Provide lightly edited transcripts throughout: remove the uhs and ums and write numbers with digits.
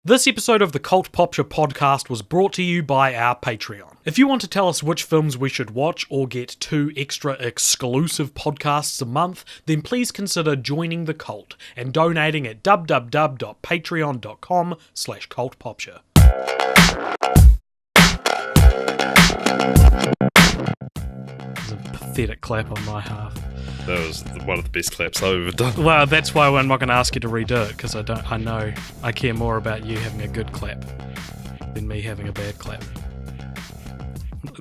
This episode of the Cult Popture podcast was brought to you by our Patreon. If you want to tell us which films we should watch or get 2 extra exclusive podcasts a month, then please consider joining the cult and donating at www.patreon.com/cultpopture. There's a pathetic clap on my half. That was one of the best claps I've ever done. Well, that's why I'm not going to ask you to redo it, because I know I care more about you having a good clap than me having a bad clap.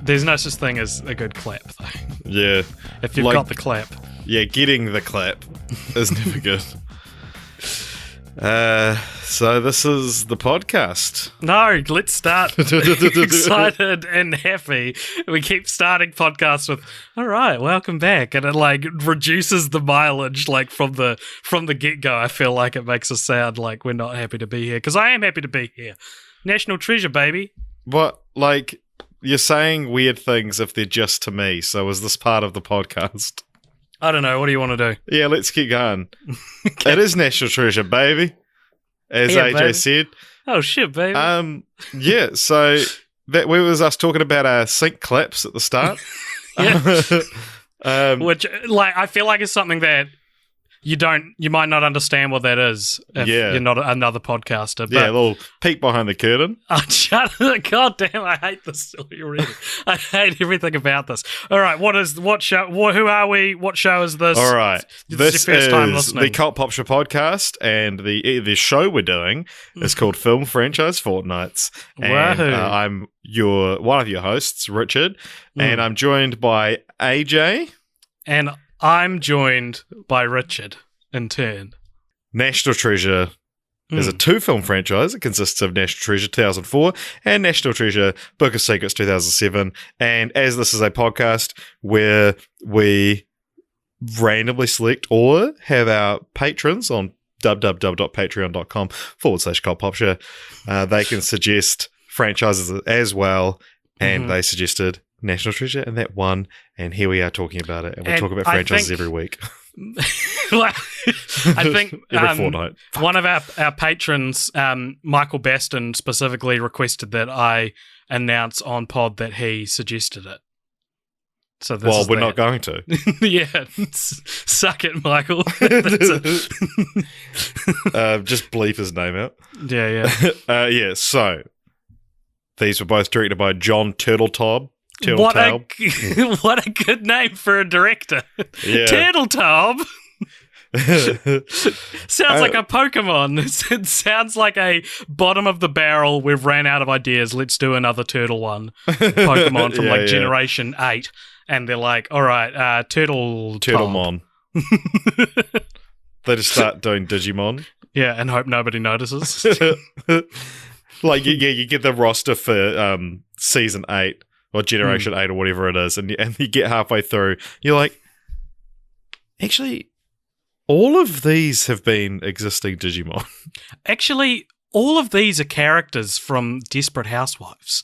There's no such thing as a good clap, though. Yeah. If you've got the clap. Yeah, getting the clap is never good. So this is the podcast. No, let's start excited and happy. We keep starting podcasts with, all right, welcome back. And it reduces the mileage from the get-go. I feel like it makes us sound like we're not happy to be here. Because I am happy to be here. National treasure, baby. What, you're saying weird things if they're just to me. So is this part of the podcast? I don't know. What do you want to do? Yeah, let's keep going. Okay. It is National Treasure, baby. As yeah, AJ baby. said. Oh, shit, baby. Yeah, so that was us talking about our sync claps at the start. Which, I feel like it's something that you might not understand what that is if you're not another podcaster. But, yeah, a little peek behind the curtain. Oh, shut up. God damn, I hate this story already. I hate everything about this. All right, what show, who are we? What show is this? All right, this is your first time listening. The Cult Popture podcast, and the show we're doing is called Film Franchise Fortnights. And I'm one of your hosts, Richard, and I'm joined by AJ. And I'm joined by Richard, in turn. National Treasure is a 2-film franchise. It consists of National Treasure 2004 and National Treasure Book of Secrets 2007. And as this is a podcast where we randomly select or have our patrons on www.patreon.com/cultpopture, they can suggest franchises as well. And they suggested National Treasure, and that won, and here we are talking about it, and we talk about franchises every week. I think every fortnight. One of our patrons, Michael Baston, specifically requested that I announce on pod that he suggested it. So we're not going to. Yeah, suck it, Michael. Just bleep his name out. Yeah. Yeah. So these were both directed by John Turtletaub. What a good name for a director. Yeah. Turtletaub. Sounds like a Pokemon. It sounds like a bottom of the barrel. We've ran out of ideas. Let's do another turtle one. Pokemon from Generation 8. And they're like, all right, Turtlemon. They just start doing Digimon. Yeah, and hope nobody notices. You get the roster for season 8 or Generation 8 or whatever it is, and you get halfway through, you're like, actually, all of these have been existing Digimon. Actually, all of these are characters from Desperate Housewives.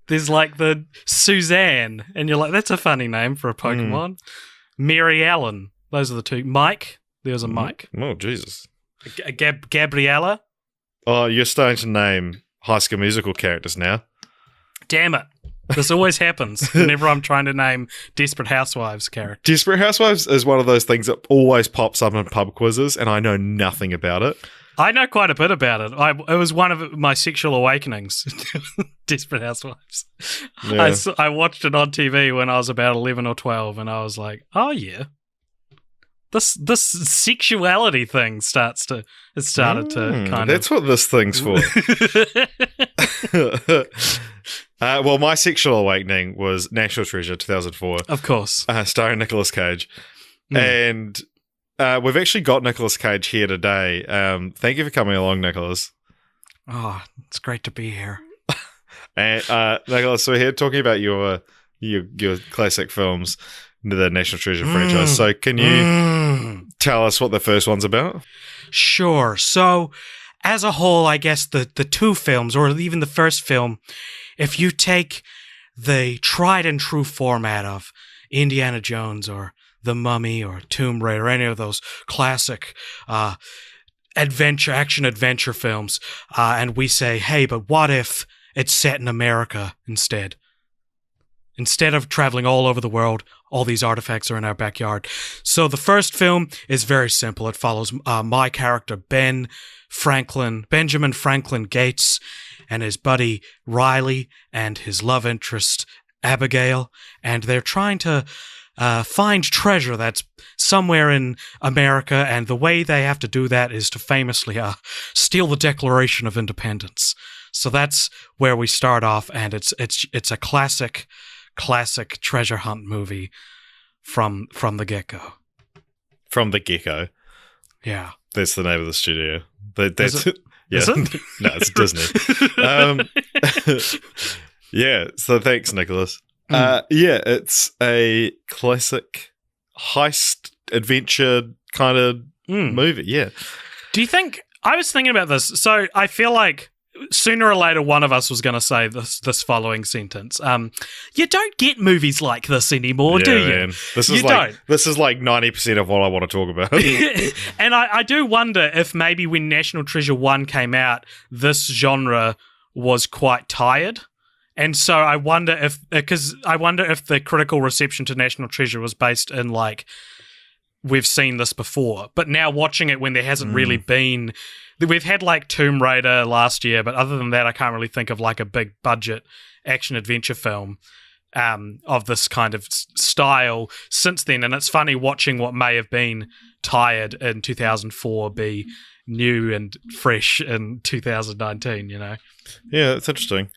There's the Suzanne, and you're like, that's a funny name for a Pokemon. Mary Ellen, those are the 2. Mike, there was a Mike. Oh, Jesus. Gabriella. Oh, you're starting to name High School Musical characters now. Damn it. This always happens whenever I'm trying to name Desperate Housewives characters. Desperate Housewives is one of those things that always pops up in pub quizzes, and I know nothing about it. I know quite a bit about it. It was one of my sexual awakenings, Desperate Housewives. Yeah. I watched it on TV when I was about 11 or 12, and I was like, oh, yeah. This sexuality thing started to kind of... That's what this thing's for. Well, my sexual awakening was National Treasure 2004. Of course. Starring Nicolas Cage. And we've actually got Nicolas Cage here today. Thank you for coming along, Nicolas. Oh, it's great to be here. And Nicolas, we're here talking about your classic films, the National Treasure franchise. So can you tell us what the first one's about? Sure. So as a whole, I guess the 2 films, or even the first film, if you take the tried and true format of Indiana Jones or The Mummy or Tomb Raider, any of those classic action adventure films, and we say, hey, but what if it's set in America instead? Instead of traveling all over the world, all these artifacts are in our backyard. So the first film is very simple. It follows my character, Benjamin Franklin Gates, and his buddy Riley and his love interest Abigail, and they're trying to find treasure that's somewhere in America, and the way they have to do that is to famously steal the Declaration of Independence. So that's where we start off, and it's a classic treasure hunt movie from the get-go. From the get-go. Yeah. That's the name of the studio. That's it? Yeah. Is it? No, it's Disney. Yeah, so thanks, Nicholas. Yeah, it's a classic heist adventure kind of movie, yeah. Do you think... I was thinking about this, so I feel like sooner or later one of us was going to say this following sentence. You don't get movies like this anymore, do you? Man. This is like 90% of what I want to talk about. And I do wonder if maybe when National Treasure 1 came out, this genre was quite tired. And so I wonder if the critical reception to National Treasure was based in like, we've seen this before, but now watching it when there hasn't really been, we've had like Tomb Raider last year, but other than that, I can't really think of like a big budget action adventure film of this kind of style since then. And it's funny watching what may have been tired in 2004 be new and fresh in 2019, you know? Yeah, it's interesting.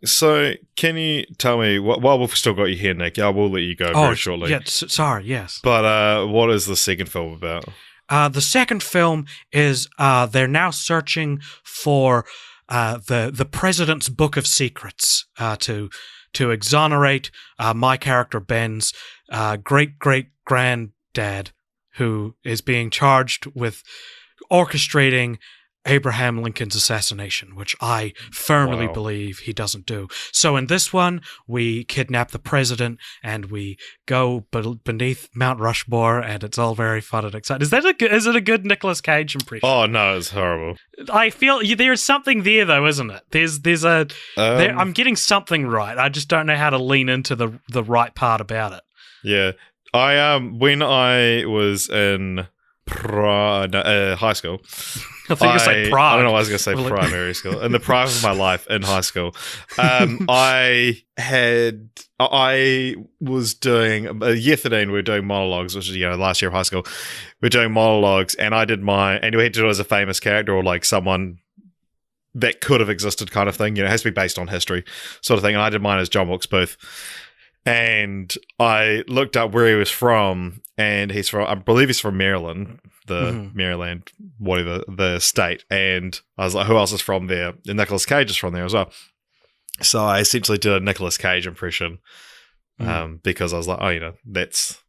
So can you tell me, while we've still got you here, Nick, I will let you go very shortly. Yeah, sorry, yes. But what is the second film about? The second film is they're now searching for the president's book of secrets to exonerate my character Ben's great-great-granddad, who is being charged with orchestrating Abraham Lincoln's assassination, which I firmly believe he doesn't do. So in this one, we kidnap the president and we go beneath Mount Rushmore, and it's all very fun and exciting. Is it a good Nicolas Cage impression? Oh no, it's horrible. I feel there's something there though, isn't it? I'm getting something right. I just don't know how to lean into the right part about it. Yeah, when I was in high school. I think you say Prague. I don't know why I was going to say primary school. In the prime of my life in high school, I was doing year 13. We were doing monologues, which is last year of high school. We were doing monologues, and I did mine, and we had to do it as a famous character or like someone that could have existed, kind of thing. It has to be based on history, sort of thing. And I did mine as John Wilkes Booth. And I looked up where he was from, and I believe he's from Maryland, Maryland, whatever, the state. And I was like, who else is from there? And Nicolas Cage is from there as well. So I essentially did a Nicolas Cage impression because I was like, that's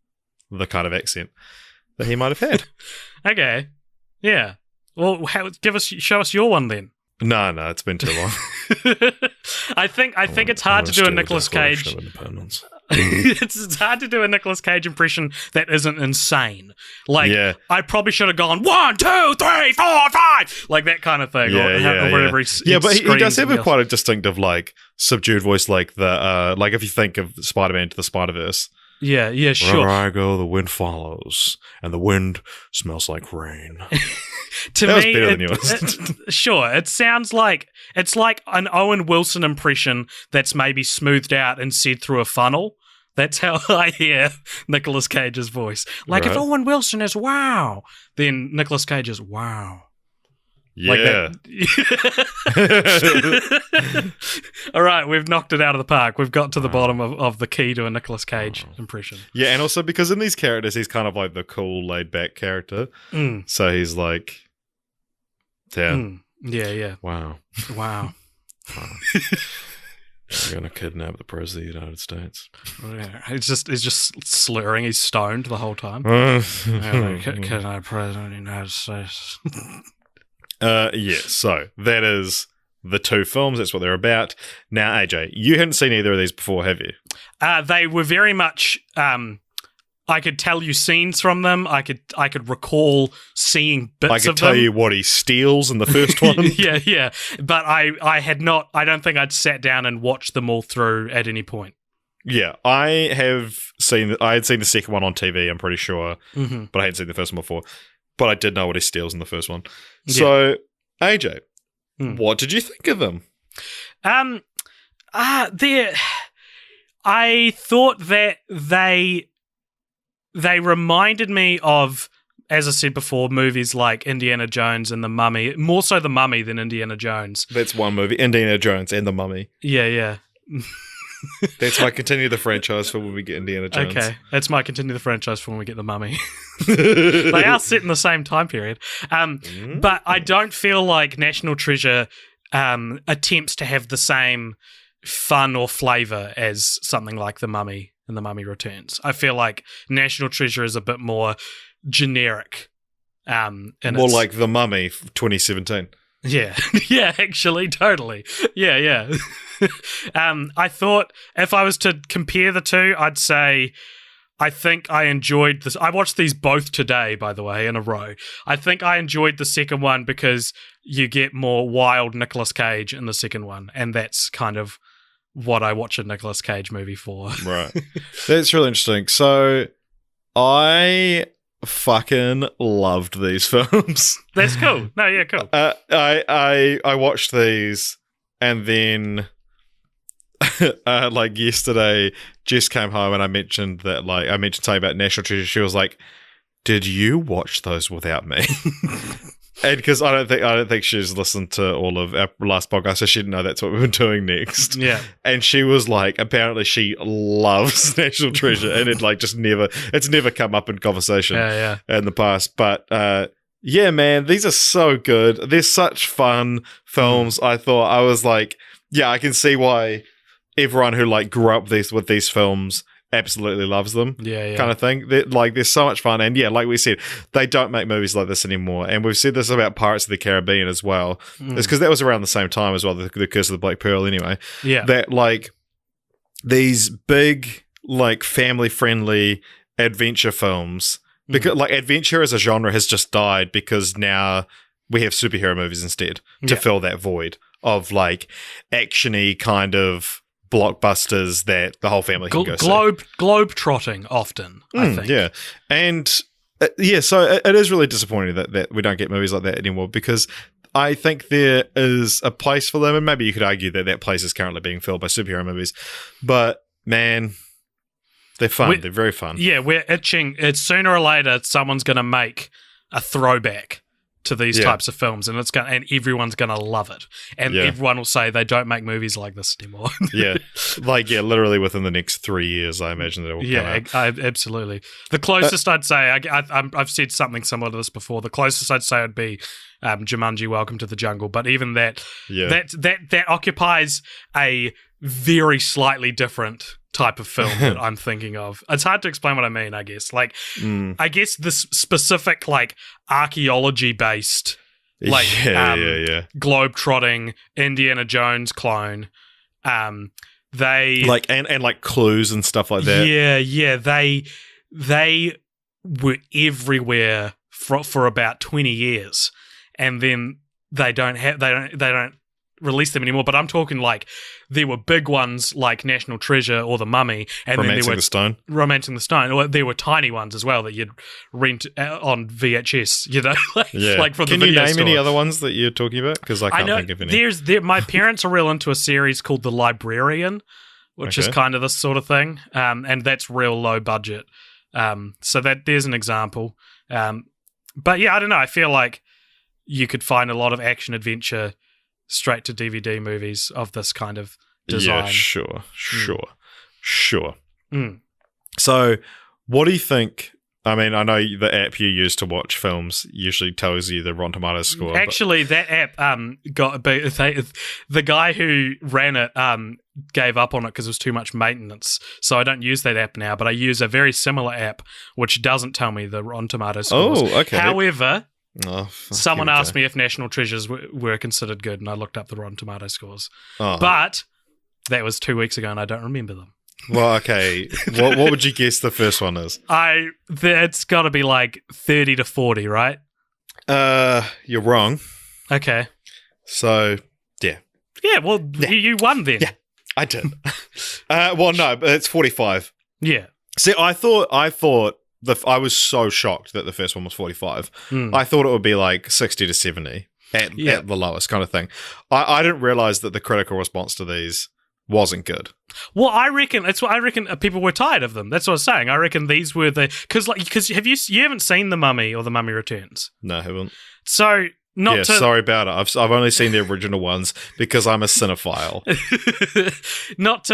the kind of accent that he might have had. Okay. Yeah. Well, show us your one then. No, it's been too long. I think it's hard to do a Nicolas Cage. It's hard to do a Nicolas Cage impression that isn't insane. Like, I probably should have gone 1, 2, 3, 4, 5, like that kind of thing, or whatever. But he does have quite a distinctive, like, subdued voice, like the like if you think of Spider-Man to the Spider-Verse. Yeah, sure. Wherever I go, the wind follows, and the wind smells like rain. To that me, was better than yours. Sure, it sounds like it's like an Owen Wilson impression that's maybe smoothed out and said through a funnel. That's how I hear Nicolas Cage's voice. Like if Owen Wilson is wow, then Nicolas Cage is wow. Yeah. All right, we've knocked it out of the park. We've got to the bottom of the key to a Nicolas Cage impression. Yeah, and also because in these characters, he's kind of like the cool, laid-back character. So he's like, yeah. Wow. Wow. We're going to kidnap the President of the United States. Yeah, he's just slurring. He's stoned the whole time. Can I President of the United States? So that is the two films. That's what they're about. Now, AJ, you hadn't seen either of these before, have you? They were very much I could tell you scenes from them. I could recall seeing bits of them. I could tell you what he steals in the first one. yeah. But I had not. I don't think I'd sat down and watched them all through at any point. Yeah, I had seen the second one on TV, I'm pretty sure, but I hadn't seen the first one before. But I did know what he steals in the first one. Yeah. So, AJ, what did you think of them? I thought that they reminded me of, as I said before, movies like Indiana Jones and The Mummy. More so The Mummy than Indiana Jones. That's one movie, Indiana Jones and The Mummy. Yeah. That's my continue the franchise for when we get Indiana Jones. Okay, that's my continue the franchise for when we get The Mummy. They are set in the same time period. But I don't feel like National Treasure attempts to have the same fun or flavour as something like The Mummy and The Mummy Returns. I feel like National Treasure is a bit more generic. More like The Mummy 2017. Yeah, actually, totally. Yeah. I thought if I was to compare the two, I'd say I think I enjoyed this. I watched these both today, by the way, in a row. I think I enjoyed the second one because you get more wild Nicolas Cage in the second one, and that's kind of what I watch a Nicolas Cage movie for. Right. That's really interesting. So I fucking loved these films. That's cool. No, yeah, cool. I watched these, and then like yesterday, Jess came home and I mentioned something about National Treasure. She was like, "Did you watch those without me?" And because I don't think she's listened to all of our last podcast, so she didn't know that's what we were doing next. Yeah. And she was like, apparently she loves National Treasure, and it's never come up in conversation in the past. But yeah, man, these are so good. They're such fun films. I thought, I was like, yeah, I can see why everyone who like grew up with these films absolutely loves them, kind of thing. They're so much fun, and yeah, like we said, they don't make movies like this anymore. And we've said this about Pirates of the Caribbean as well. It's because that was around the same time as well, the Curse of the Black Pearl. Anyway, that like these big like family friendly adventure films, because like adventure as a genre has just died because now we have superhero movies instead to fill that void of like actiony kind of blockbusters that the whole family can go see. Globe trotting often, I think. Yeah. And so it is really disappointing that we don't get movies like that anymore, because I think there is a place for them, and maybe you could argue that place is currently being filled by superhero movies. But man, they're fun. They're very fun. Yeah, we're itching. It's sooner or later someone's going to make a throwback to these types of films, and everyone's gonna love it, and everyone will say they don't make movies like this anymore. Literally within the next 3 years, I imagine that it will come out. Absolutely. The closest I'd say, I've said something similar to this before. The closest I'd say would be Jumanji: Welcome to the Jungle, but even that occupies a very slightly different type of film that I'm thinking of. It's hard to explain what I mean, I guess. Like, I guess this specific, like, archaeology-based, like, globe-trotting Indiana Jones clone, they... Like, and like, clues and stuff like that. Yeah, they were everywhere for about 20 years, and then they don't release them anymore, but I'm talking like there were big ones like National Treasure or The Mummy, and Romancing the Stone. Romancing the Stone. Or there were tiny ones as well that you'd rent on VHS, you know? Like from Can the video you name store. any other ones that you're talking about? Because I can't think of any. My parents are real into a series called The Librarian, which is kind of this sort of thing, and that's real low budget. So there's an example. But yeah, I don't know. I feel like you could find a lot of action adventure straight to DVD movies of this kind of design. Yeah, sure. So, what do you think? I mean, I know the app you use to watch films usually tells you the Rotten Tomatoes score. Actually, that app the guy who ran it gave up on it because it was too much maintenance. So I don't use that app now, but I use a very similar app which doesn't tell me the Rotten Tomatoes scores. Oh, okay. However, someone asked me if National Treasures were considered good, and I looked up the Rotten Tomatoes scores. But that was 2 weeks ago, and I don't remember them. Well, okay. What would you guess the first one is? It's got to be like 30 to 40, right? You're wrong. Okay. So, yeah. Yeah, well, you won then. Yeah, I did. Well, no, but it's 45. Yeah. See, I thought I was so shocked that the first one was 45. I thought it would be like 60 to 70 at the lowest kind of thing. I didn't realize that the critical response to these wasn't good. Well, I reckon people were tired of them. That's what I was saying. I reckon these were because you haven't seen The Mummy or The Mummy Returns. No, I haven't. So sorry about it. I've only seen the original ones because I'm a cinephile. not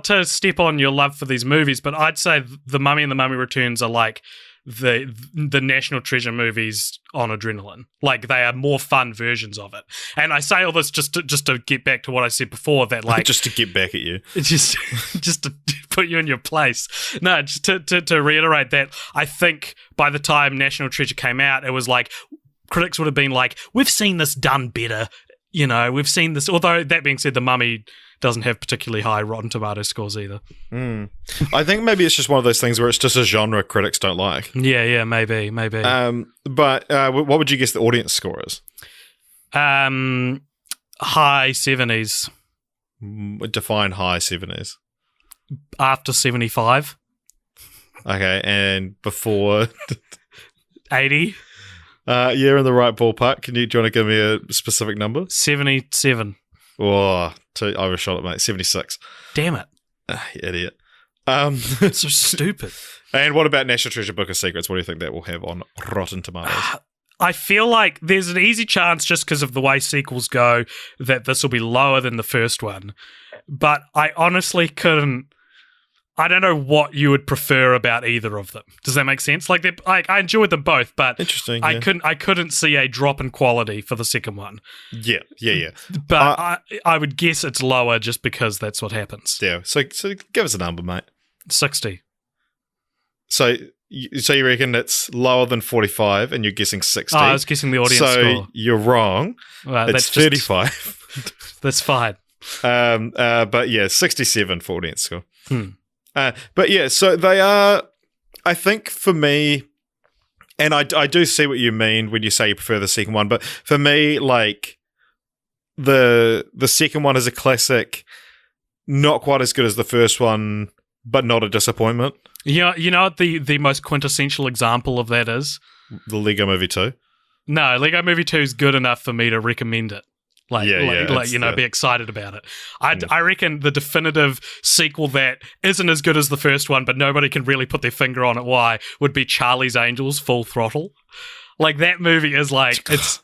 to step on your love for these movies, but I'd say The Mummy and The Mummy Returns are like the National Treasure movies on adrenaline. Like, they are more fun versions of it. And I say all this just to get back to what I said before, that like just to get back at you, just to put you in your place. No, just to reiterate that I think by the time National Treasure came out, it was like critics would have been like, we've seen this done better. You know, we've seen this. Although that being said, The Mummy doesn't have particularly high Rotten Tomato scores either. I think maybe it's just one of those things where it's just a genre critics don't like. Yeah, maybe. But what would you guess the audience score is? High 70s. Define high 70s. After 75. Okay, and before 80. You're in the right ballpark. Do you want to give me a specific number? 77. Oh, I overshot it, mate. 76. Damn it. You idiot. It's so stupid. And what about National Treasure Book of Secrets? What do you think that will have on Rotten Tomatoes? I feel like there's an easy chance, just because of the way sequels go, that this will be lower than the first one. But I honestly couldn't. I don't know what you would prefer about either of them. Does that make sense? Like, I enjoyed them both, but interesting. I couldn't see a drop in quality for the second one. Yeah. But I would guess it's lower just because that's what happens. Yeah. So give us a number, mate. 60. So you reckon it's lower than 45, and you're guessing 60? Oh, I was guessing the audience score. So you're wrong. Well, it's 35. That's fine. But yeah, 67 for audience score. But yeah, so they are, I think for me, and I do see what you mean when you say you prefer the second one, but for me, like, the second one is a classic, not quite as good as the first one, but not a disappointment. Yeah, you know what the most quintessential example of that is? The Lego Movie 2? No, Lego Movie 2 is good enough for me to recommend it. Be excited about it. I reckon the definitive sequel that isn't as good as the first one, but nobody can really put their finger on it why, would be Charlie's Angels Full Throttle. Like, that movie is like, it's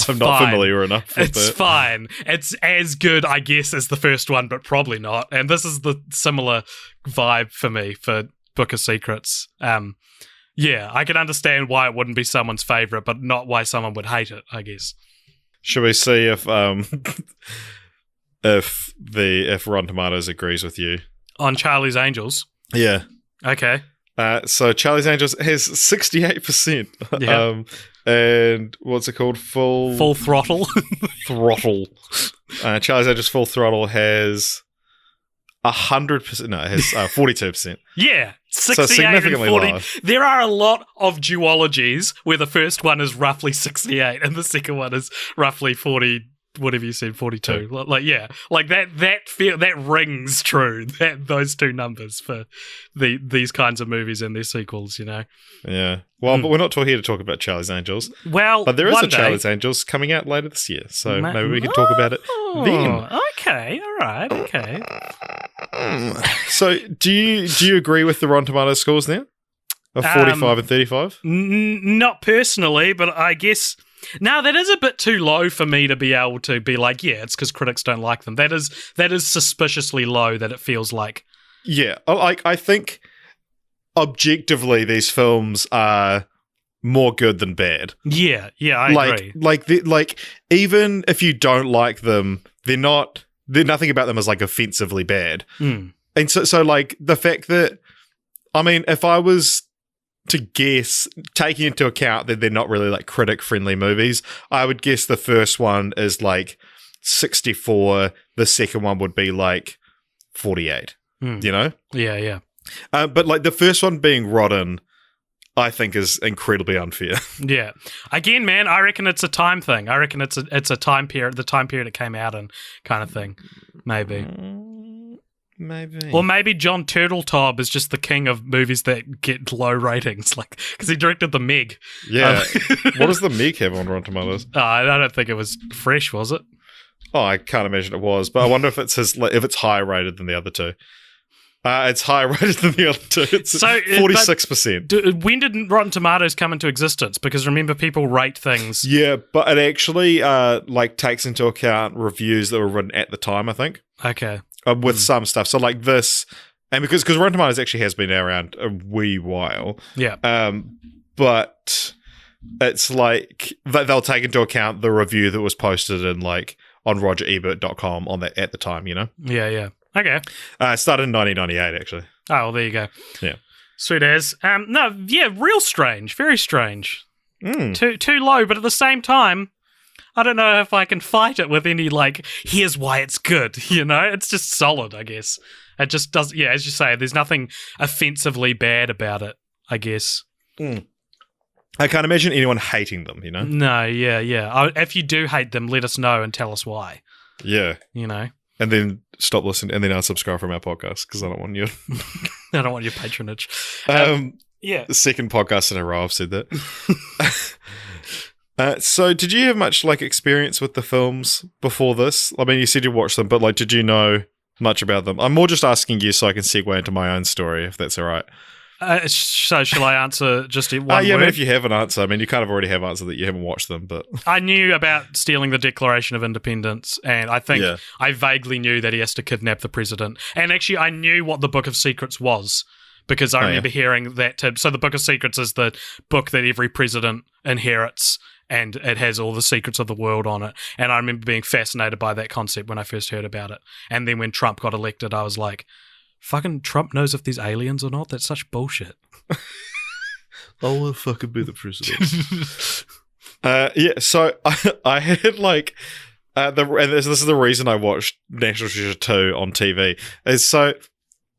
I'm not familiar enough with It's fine. It's as good, I guess, as the first one, but probably not. And this is the similar vibe for me for Book of Secrets. Yeah, I can understand why it wouldn't be someone's favourite, but not why someone would hate it, I guess. Should we see if Rotten Tomatoes agrees with you on Charlie's Angels? Yeah. Okay. So Charlie's Angels has 68%. Yeah. And what's it called? Full Throttle. Throttle. Charlie's Angels Full Throttle has 100%. No, it has 42%. Yeah. 68 so significantly and 40. lower. There are a lot of duologies where the first one is roughly 68 and the second one is roughly 40, whatever you said, 42. Like, yeah, like that rings true. Those two numbers for these kinds of movies and their sequels, you know. Yeah. Well, but we're not here to talk about Charlie's Angels. Well, but there is a Charlie's Angels coming out later this year, so maybe we can talk about it then. Okay. All right. Okay. So, do you agree with the Rotten Tomatoes scores now of 45 and 35? Not personally, but I guess now that is a bit too low for me to be able to be like, yeah, it's because critics don't like them. That is suspiciously low. That it feels like. Yeah, I think objectively these films are more good than bad. Yeah, I agree. Like even if you don't like them, they're nothing about them is like offensively bad. And so like the fact that, I mean, if I was to guess, taking into account that they're not really like critic friendly movies, I would guess the first one is like 64, the second one would be like 48. you know? Yeah. But like the first one being rotten, I think is incredibly unfair. Yeah. Again, man, I reckon it's a time thing. I reckon it's a time period, the time period it came out in kind of thing. Maybe. Maybe. Or maybe John Turteltaub is just the king of movies that get low ratings, like because he directed The Meg. Yeah. What does The Meg have on Rotten Tomatoes? I don't think it was fresh, was it? Oh, I can't imagine it was, but I wonder if it's higher rated than the other two. It's higher rated than the other two. It's 46%. When did Rotten Tomatoes come into existence? Because remember, people rate things. Yeah, but it actually takes into account reviews that were written at the time, I think. Okay. With some stuff. So like this, and because Rotten Tomatoes actually has been around a wee while. Yeah. But it's like they'll take into account the review that was posted in like on RogerEbert.com on that at the time, you know? Yeah. Okay. It started in 1998, actually. Oh, well, there you go. Yeah. Sweet as. No, yeah, real strange. Very strange. Too low, but at the same time, I don't know if I can fight it with any, like, here's why it's good, you know? It's just solid, I guess. It just does, yeah, as you say, there's nothing offensively bad about it, I guess. I can't imagine anyone hating them, you know? No, yeah. If you do hate them, let us know and tell us why. Yeah. You know? And then stop listening, and then unsubscribe from our podcast, because I don't want you. I don't want your patronage. Yeah. The second podcast in a row I've said that. So did you have much like experience with the films before this? I mean, you said you watched them, but like, did you know much about them? I'm more just asking you so I can segue into my own story, if that's all right. So shall I answer just in one yeah, word? I mean, if you have an answer, I mean, you kind of already have answered that you haven't watched them, but... I knew about stealing the Declaration of Independence, and I think I vaguely knew that he has to kidnap the president. And actually, I knew what the Book of Secrets was, because I remember hearing that. So the Book of Secrets is the book that every president inherits, and it has all the secrets of the world on it. And I remember being fascinated by that concept when I first heard about it. And then when Trump got elected, I was like, fucking Trump knows if there's aliens or not? That's such bullshit. I will fucking be the president. So I had like... and this is the reason I watched National Treasure 2 on TV. Is so...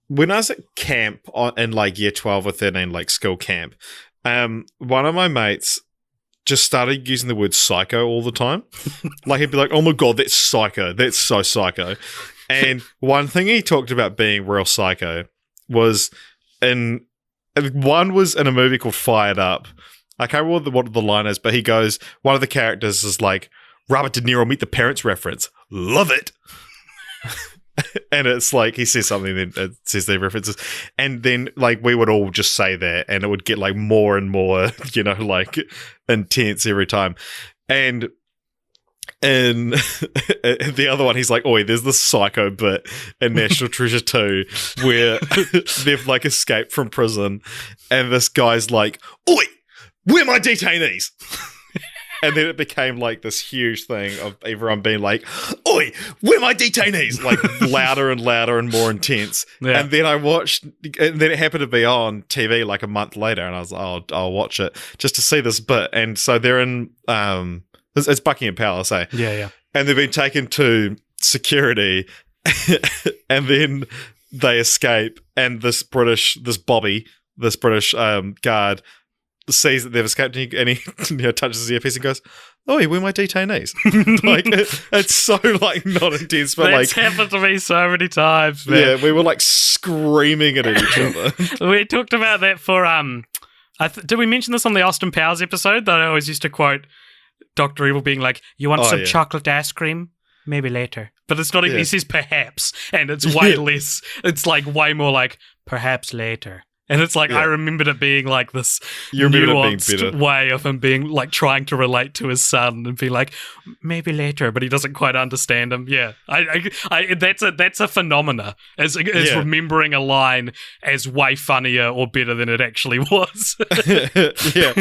When I was at camp in like year 12 or 13, like school camp, one of my mates just started using the word psycho all the time. Like he'd be like, oh my God, that's psycho. That's so psycho. And one thing he talked about being real psycho was one was in a movie called Fired Up. I can't remember what the line is, but he goes, one of the characters is like, Robert De Niro, Meet the Parents reference. Love it. And it's like, he says something, then it says their references. And then, like, we would all just say that, and it would get, like, more and more, you know, like, intense every time. And the other one, he's like, oi, there's this psycho bit in National Treasure 2 where they've, like, escaped from prison, and this guy's like, oi, where are my detainees? And then it became like this huge thing of everyone being like, oi, where are my detainees? Like louder and louder and more intense. Yeah. And then I watched, and then it happened to be on TV like a month later, and I was like, oh, I'll watch it just to see this bit. And so they're in, it's Buckingham Palace, eh? Yeah. And they've been taken to security, and then they escape, and this British guard sees that they've escaped, and he touches his earpiece and goes, "Oh, where are my detainees?" Like it's so like not intense, but that's like happened to me so many times. Man. Yeah, we were like screaming at each other. We talked about that for did we mention this on the Austin Powers episode that I always used to quote Dr. Evil being like, "You want some chocolate ice cream? Maybe later." But it's not even. He says perhaps, and it's way less. It's like way more like perhaps later. And it's like, I remembered it being like this nuanced way of him being like trying to relate to his son and be like, maybe later, but he doesn't quite understand him. Yeah. That's a phenomena as remembering a line as way funnier or better than it actually was. Yeah.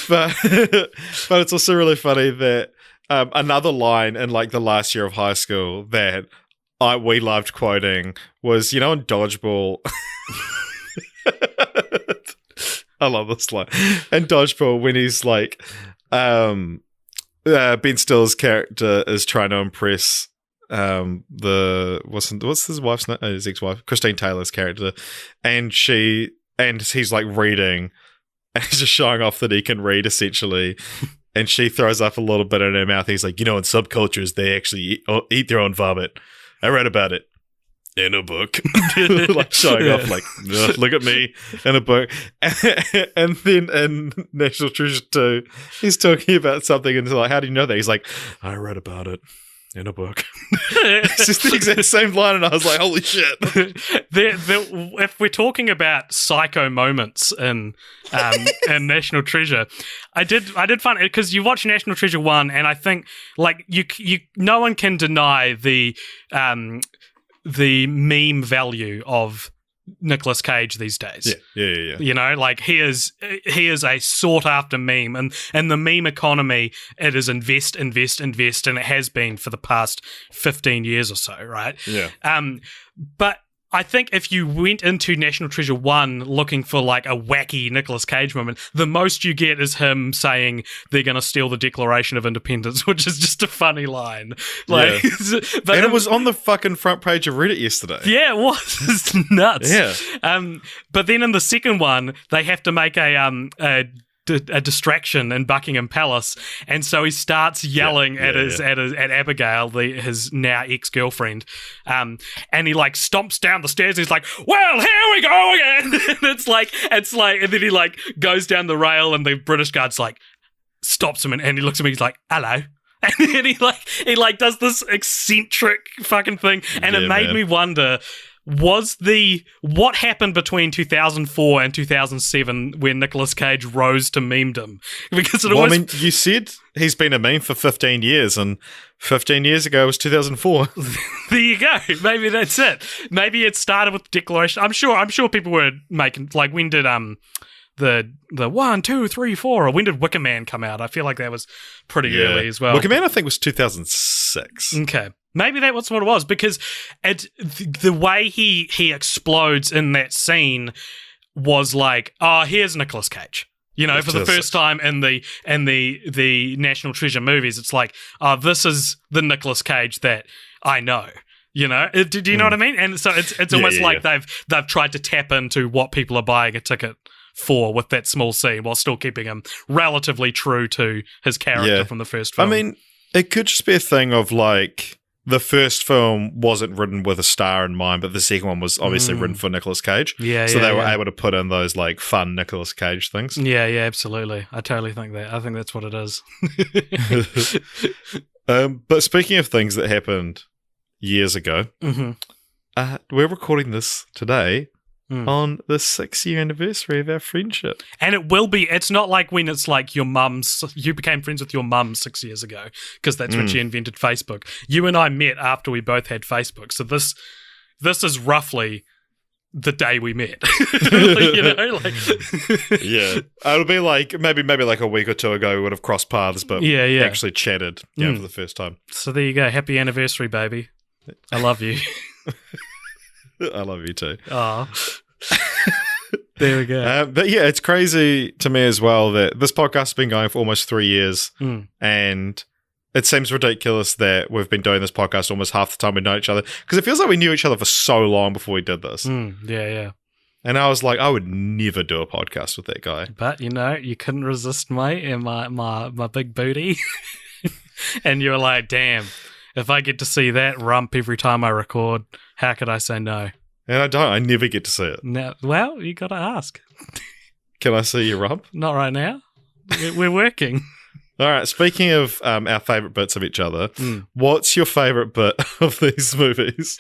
But it's also really funny that another line in like the last year of high school that we loved quoting was, in Dodgeball. I love this line. And Dodgeball, when he's like, Ben Stiller's character is trying to impress what's his wife's name? His ex-wife, Christine Taylor's character, and he's like reading, and he's just showing off that he can read essentially. And she throws up a little bit in her mouth. He's like, in subcultures, they actually eat their own vomit. I read about it in a book. Like showing off, like, look at me in a book. And then in National Treasure 2, he's talking about something and he's like, how do you know that? He's like, I read about it in a book. It's just the exact same line, and I was like, holy shit. If we're talking about psycho moments in National Treasure, I did find it because you watch National Treasure 1, and I think like you no one can deny the meme value of Nicolas Cage these days. Yeah. Like he is a sought after meme, and the meme economy, it is invest, and it has been for the past 15 years or so, right? Yeah. But I think if you went into National Treasure 1 looking for like a wacky Nicolas Cage moment, the most you get is him saying they're going to steal the Declaration of Independence, which is just a funny line. Like, yeah. But it was on the fucking front page of Reddit yesterday. Yeah, it was. It's nuts. Yeah. But then in the second one, they have to make a distraction in Buckingham Palace, and so he starts yelling at Abigail, his now ex-girlfriend, and he like stomps down the stairs. He's like, "Well, here we go again." And it's like, and then he like goes down the rail, and the British guard's like stops him, and he looks at me. He's like, "Hello." And then he does this eccentric fucking thing, and it made me wonder. What happened between 2004 and 2007 when Nicolas Cage rose to memedom? Because you said he's been a meme for 15 years, and 15 years ago was 2004. There you go. Maybe that's it. Maybe it started with the Declaration. I'm sure people were making, like, when did the 1, 2, 3, 4, or when did Wicker Man come out? I feel like that was pretty early as well. Wicker Man, I think, was 2006. Okay. Maybe that was what it was, because the way he explodes in that scene was like, oh, here's Nicolas Cage. For the first time in the National Treasure movies, it's like, oh, this is the Nicolas Cage that I know. Do you know what I mean? And so it's almost like they've tried to tap into what people are buying a ticket for with that small scene, while still keeping him relatively true to his character from the first film. I mean, it could just be a thing of like, the first film wasn't written with a star in mind, but the second one was obviously written for Nicolas Cage. So they were able to put in those like fun Nicolas Cage things. Yeah, absolutely. I totally think that. I think that's what it is. But speaking of things that happened years ago, we're recording this today on the 6-year anniversary of our friendship. And it's not like when it's like you became friends with your mum 6 years ago, because that's when she invented Facebook. You and I met after we both had Facebook. So this is roughly the day we met. Yeah. It'll be like maybe like a week or two ago we would have crossed paths, but actually chatted for the first time. So there you go. Happy anniversary, baby. I love you. I love you too. Oh, there we go. But yeah, it's crazy to me as well that this podcast has been going for almost 3 years, and it seems ridiculous that we've been doing this podcast almost half the time we know each other, because it feels like we knew each other for so long before we did this. Yeah. And I was like, I would never do a podcast with that guy. But you couldn't resist me and my big booty, and you were like, damn. If I get to see that rump every time I record, how could I say no? And I don't. I never get to see it. No, well, you got to ask. Can I see your rump? Not right now. We're working. All right. Speaking of our favourite bits of each other, what's your favourite bit of these movies?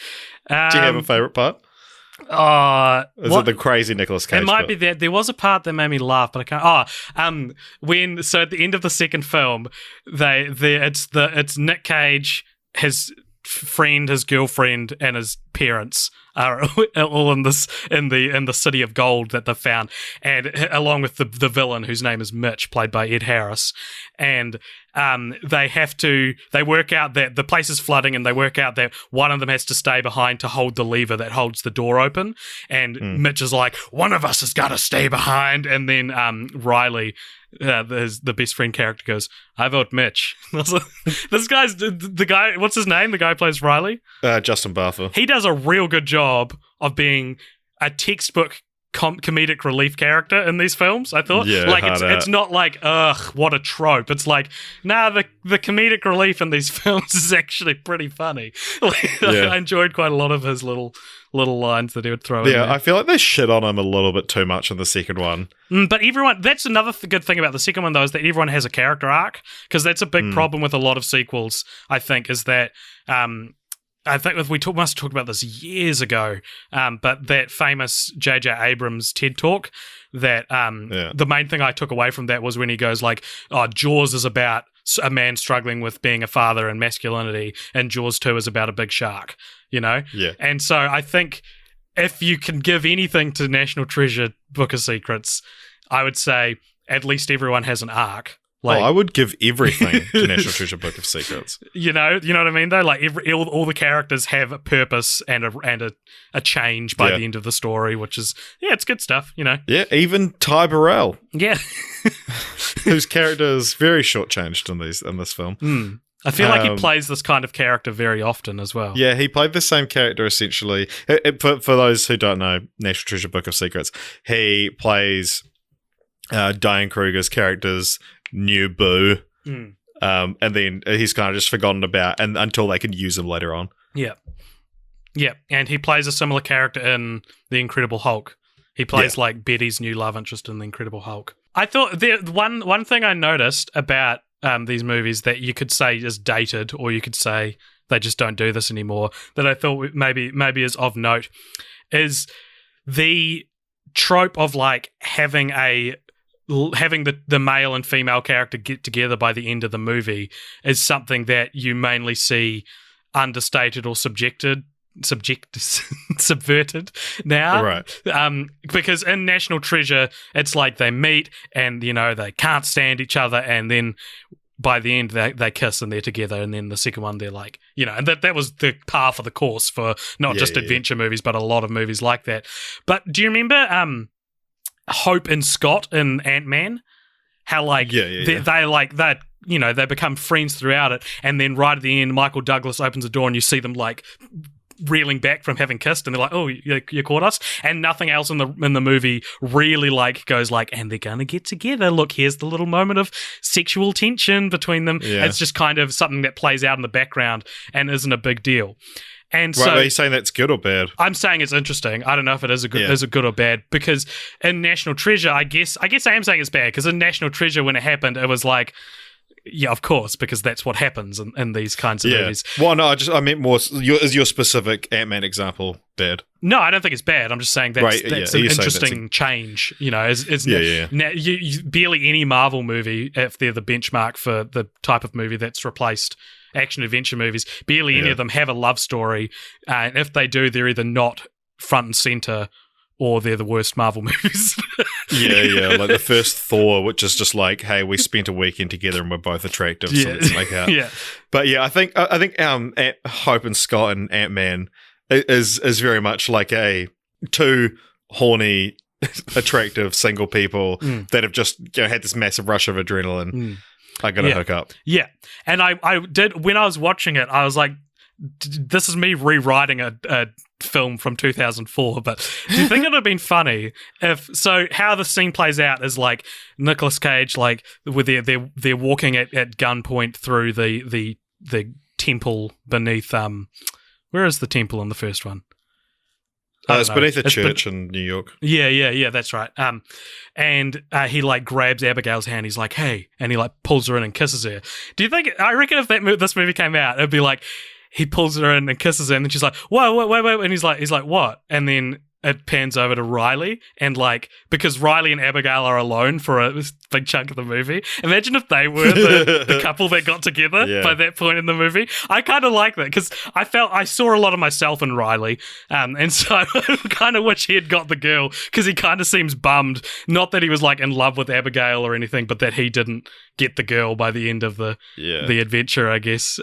Do you have a favourite part? Is it the crazy Nicolas Cage? It might be that. There was a part that made me laugh, but I can't. So at the end of the second film, it's Nick Cage, his friend, his girlfriend, and his parents are all in the city of gold that they've found, and along with the villain whose name is Mitch, played by Ed Harris, and they work out that the place is flooding, and they work out that one of them has to stay behind to hold the lever that holds the door open. And Mitch is like, one of us has got to stay behind. And then Riley, the best friend character, goes, I vote Mitch. This guy's the guy. What's his name? The guy who plays Riley? Justin Bartha. He does a real good job of being a textbook comedic relief character in these films. I thought, it's not like, ugh, what a trope. It's like, nah, the comedic relief in these films is actually pretty funny. I enjoyed quite a lot of his little lines that he would throw in there. I feel like they shit on him a little bit too much in the second one. But everyone, that's another good thing about the second one, though, is that everyone has a character arc, because that's a big problem with a lot of sequels, I think, is that I think must have talked about this years ago, but that famous J.J. Abrams TED Talk, that the main thing I took away from that was when he goes like, oh, Jaws is about a man struggling with being a father and masculinity, and Jaws 2 is about a big shark, you know? Yeah. And so I think if you can give anything to National Treasure Book of Secrets, I would say at least everyone has an arc. Like, I would give everything to National Treasure Book of Secrets. You know what I mean, though? Like, all the characters have a purpose and a change by the end of the story, which is, it's good stuff, you know? Yeah, even Ty Burrell. Yeah. Whose character is very shortchanged in this film. I feel like he plays this kind of character very often as well. Yeah, he played the same character, essentially. For those who don't know National Treasure Book of Secrets, he plays Diane Kruger's character's new boo, and then he's kind of just forgotten about until they can use him later on. Yeah, and he plays a similar character in The Incredible Hulk. He plays like Betty's new love interest in The Incredible Hulk. I thought one thing I noticed about these movies that you could say is dated, or you could say they just don't do this anymore, that I thought maybe is of note, is the trope of like having the male and female character get together by the end of the movie is something that you mainly see understated or subverted now, right? Because in National Treasure, it's like they meet and they can't stand each other, and then by the end they kiss and they're together, and then the second one they're like, and that was the par for the course for not just adventure movies but a lot of movies like that. But do you remember Hope and Scott in Ant-Man? How they become friends throughout it, and then right at the end Michael Douglas opens the door and you see them like reeling back from having kissed, and they're like, oh, you caught us, and nothing else in the movie really like goes like, and they're gonna get together, look, here's the little moment of sexual tension between them. It's just kind of something that plays out in the background and isn't a big deal. And so, are you saying that's good or bad? I'm saying it's interesting. I don't know if it is a good or bad, because in National Treasure, I guess I am saying it's bad, because in National Treasure, when it happened, it was like, yeah, of course, because that's what happens in these kinds of movies. Well, no, I meant more. Is your specific Ant-Man example bad? No, I don't think it's bad. I'm just saying that's an interesting change. Barely any Marvel movie, if they're the benchmark for the type of movie that's replaced action adventure movies, barely any of them have a love story, and if they do, they're either not front and center or they're the worst Marvel movies. Like the first Thor, which is just like, hey, we spent a weekend together and we're both attractive, so let's make out. But I think Hope and Scott and Ant-Man is very much like two horny, attractive single people that have just had this massive rush of adrenaline. I gotta hook up. Yeah, and I did, when I was watching it, I was like, this is me rewriting a film from 2004, but do you think it would have been funny so how the scene plays out is like Nicolas Cage, like with they're walking at gunpoint through the temple beneath where is the temple in the first one? It's beneath a church in New York. Yeah, that's right. And he like grabs Abigail's hand. He's like, "Hey," and he like pulls her in and kisses her. Do you think? I reckon if this movie came out, it'd be like he pulls her in and kisses her, and then she's like, "Whoa, wait," and he's like, "What?" And then it pans over to Riley, and like, because Riley and Abigail are alone for a big chunk of the movie. Imagine if they were the couple that got together by that point in the movie. I kind of like that, because I saw a lot of myself in Riley, and so I kind of wish he had got the girl, because he kind of seems bummed. Not that he was like in love with Abigail or anything, but that he didn't get the girl by the end of the Yeah. adventure, I guess.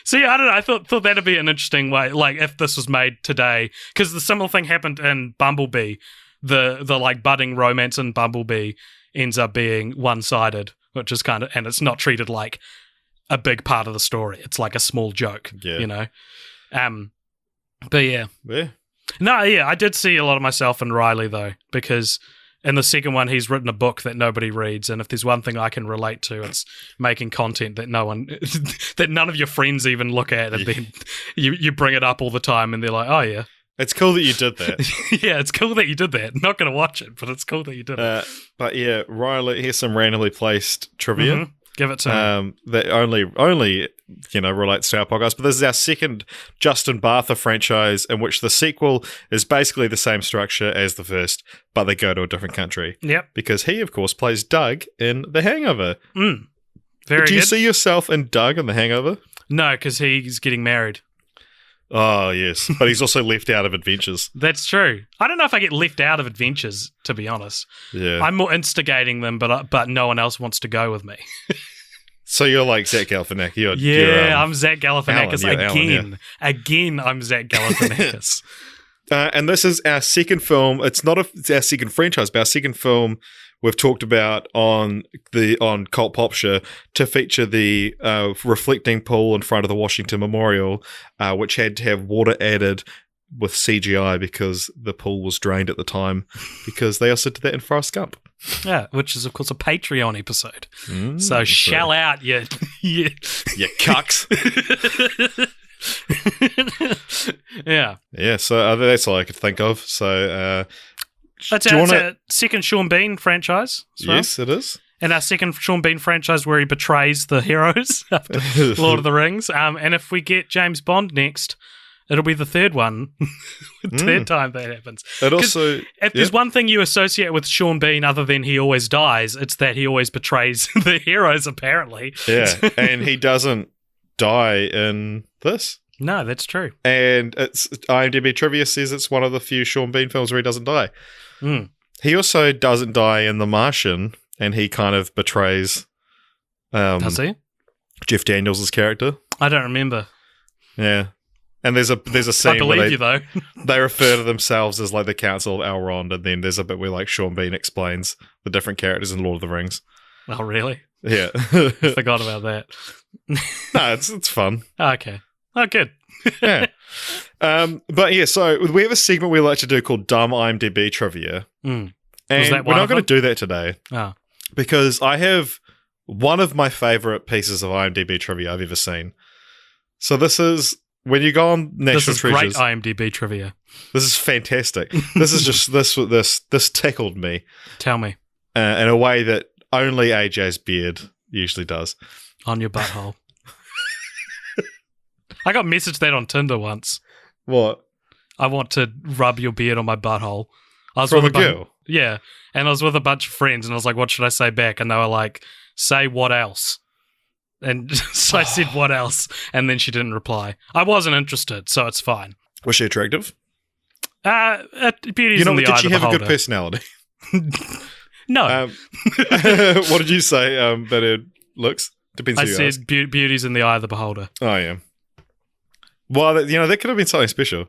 So yeah, I don't know. I thought that'd be an interesting way, like if this was made today, because the similar thing happened in Bumblebee. The like budding romance in Bumblebee ends up being one-sided, which is kind of, and it's not treated like a big part of the story. It's like a small joke, you know. But yeah. No, yeah, I did see a lot of myself in Riley though, because in the second one he's written a book that nobody reads, and if there's one thing I can relate to, it's making content that that none of your friends even look at, and then you bring it up all the time, and they're like, oh yeah. It's cool that you did that. Yeah, it's cool that you did that. Not going to watch it, but it's cool that you did it. But yeah, Riley, here's some randomly placed trivia. Mm-hmm. Give it to me. That only relates to our podcast. But this is our second Justin Bartha franchise, in which the sequel is basically the same structure as the first, but they go to a different country. Yep. Because he, of course, plays Doug in The Hangover. Very good. Do you see yourself in Doug in The Hangover? No, because he's getting married. Oh, yes. But he's also left out of Adventures. That's true. I don't know if I get left out of Adventures, to be honest. Yeah. I'm more instigating them, but no one else wants to go with me. So you're like Zach Galifianakis. I'm Zach Galifianakis again, I'm Zach Galifianakis. And this is our second film. It's not it's our second franchise, but our second film we've talked about on Cult Popture to feature the reflecting pool in front of the Washington Memorial, which had to have water added with CGI because the pool was drained at the time, because they also did that in Forrest Gump. Yeah, which is, of course, a Patreon episode. So shell out, you cucks. Yeah. Yeah, so that's all I could think of. So that's our second Sean Bean franchise as well. Yes, it is. And our second Sean Bean franchise where he betrays the heroes after Lord of the Rings. And if we get James Bond next, it'll be the third one. Third time that happens. It also, if there's one thing you associate with Sean Bean other than he always dies, it's that he always betrays the heroes, apparently. Yeah, and he doesn't die in this. No, that's true. And it's IMDb trivia says it's one of the few Sean Bean films where he doesn't die. He also doesn't die in The Martian, and he kind of betrays Does he? Jeff Daniels' character. I don't remember. Yeah. And there's a scene I believe where you, though. they refer to themselves as like the Council of Elrond, and then there's a bit where like Sean Bean explains the different characters in Lord of the Rings. Oh, really? Yeah. I forgot about that. No, it's fun. Okay. Oh, good. Yeah. But yeah, so we have a segment we like to do called Dumb IMDb Trivia. And we're not going to do that today. Oh. Because I have one of my favorite pieces of IMDb trivia I've ever seen. So this is when you go on National Treasures. This is great IMDb trivia. This is fantastic. This is just this tickled me. Tell me. In a way that only AJ's beard usually does. On your butthole. I got messaged that on Tinder once. What? I want to rub your beard on my butthole. I was From with a girl? Yeah. And I was with a bunch of friends, and I was like, what should I say back? And they were like, say what else? And so I said, what else? And then she didn't reply. I wasn't interested, so it's fine. Was she attractive? Beauty's in the eye of the beholder. Did she have a good personality? No. What did you say that it looks? Depends I who you said ask. beauty's in the eye of the beholder. Oh, yeah. Well, that could have been something special.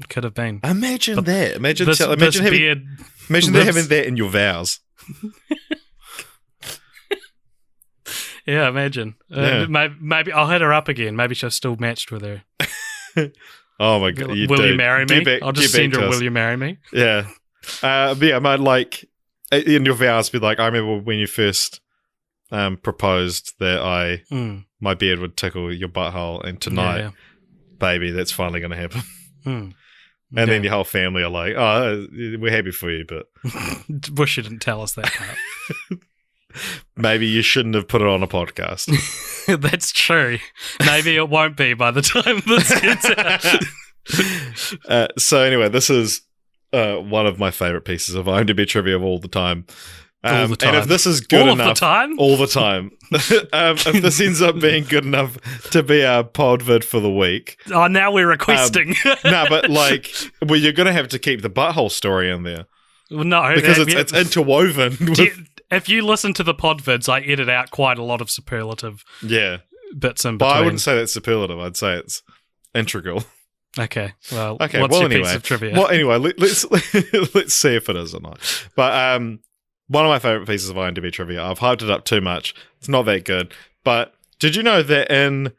Could have been. Imagine that. Imagine this having that in your vows. Yeah, imagine. Yeah. Maybe I'll hit her up again. Maybe she's still matched with her. Oh my god! Will you marry me? I'll just send her. Will you marry me? Yeah. But yeah, I might like in your vows be like, I remember when you first proposed that my beard would tickle your butthole, and tonight, baby, that's finally going to happen. And then your whole family are like, oh, we're happy for you, but wish you didn't tell us that part. Maybe you shouldn't have put it on a podcast. That's true. Maybe it won't be by the time this gets out. So anyway, this is one of my favorite pieces of IMDb trivia of all the time. All the time. And if this is good enough... All the time? All the time. If this ends up being good enough to be our pod vid for the week... Oh, now we're requesting. No, but like, you're going to have to keep the butthole story in there. No. Because it's interwoven with... If you listen to the pod vids, I edit out quite a lot of superlative bits in between. But I wouldn't say that's superlative. I'd say it's integral. Okay. Well, what's well, your anyway. piece of trivia? Well, anyway, let's see if it is or not. But one of my favorite pieces of IMDb trivia, I've hyped it up too much. It's not that good. But did you know that in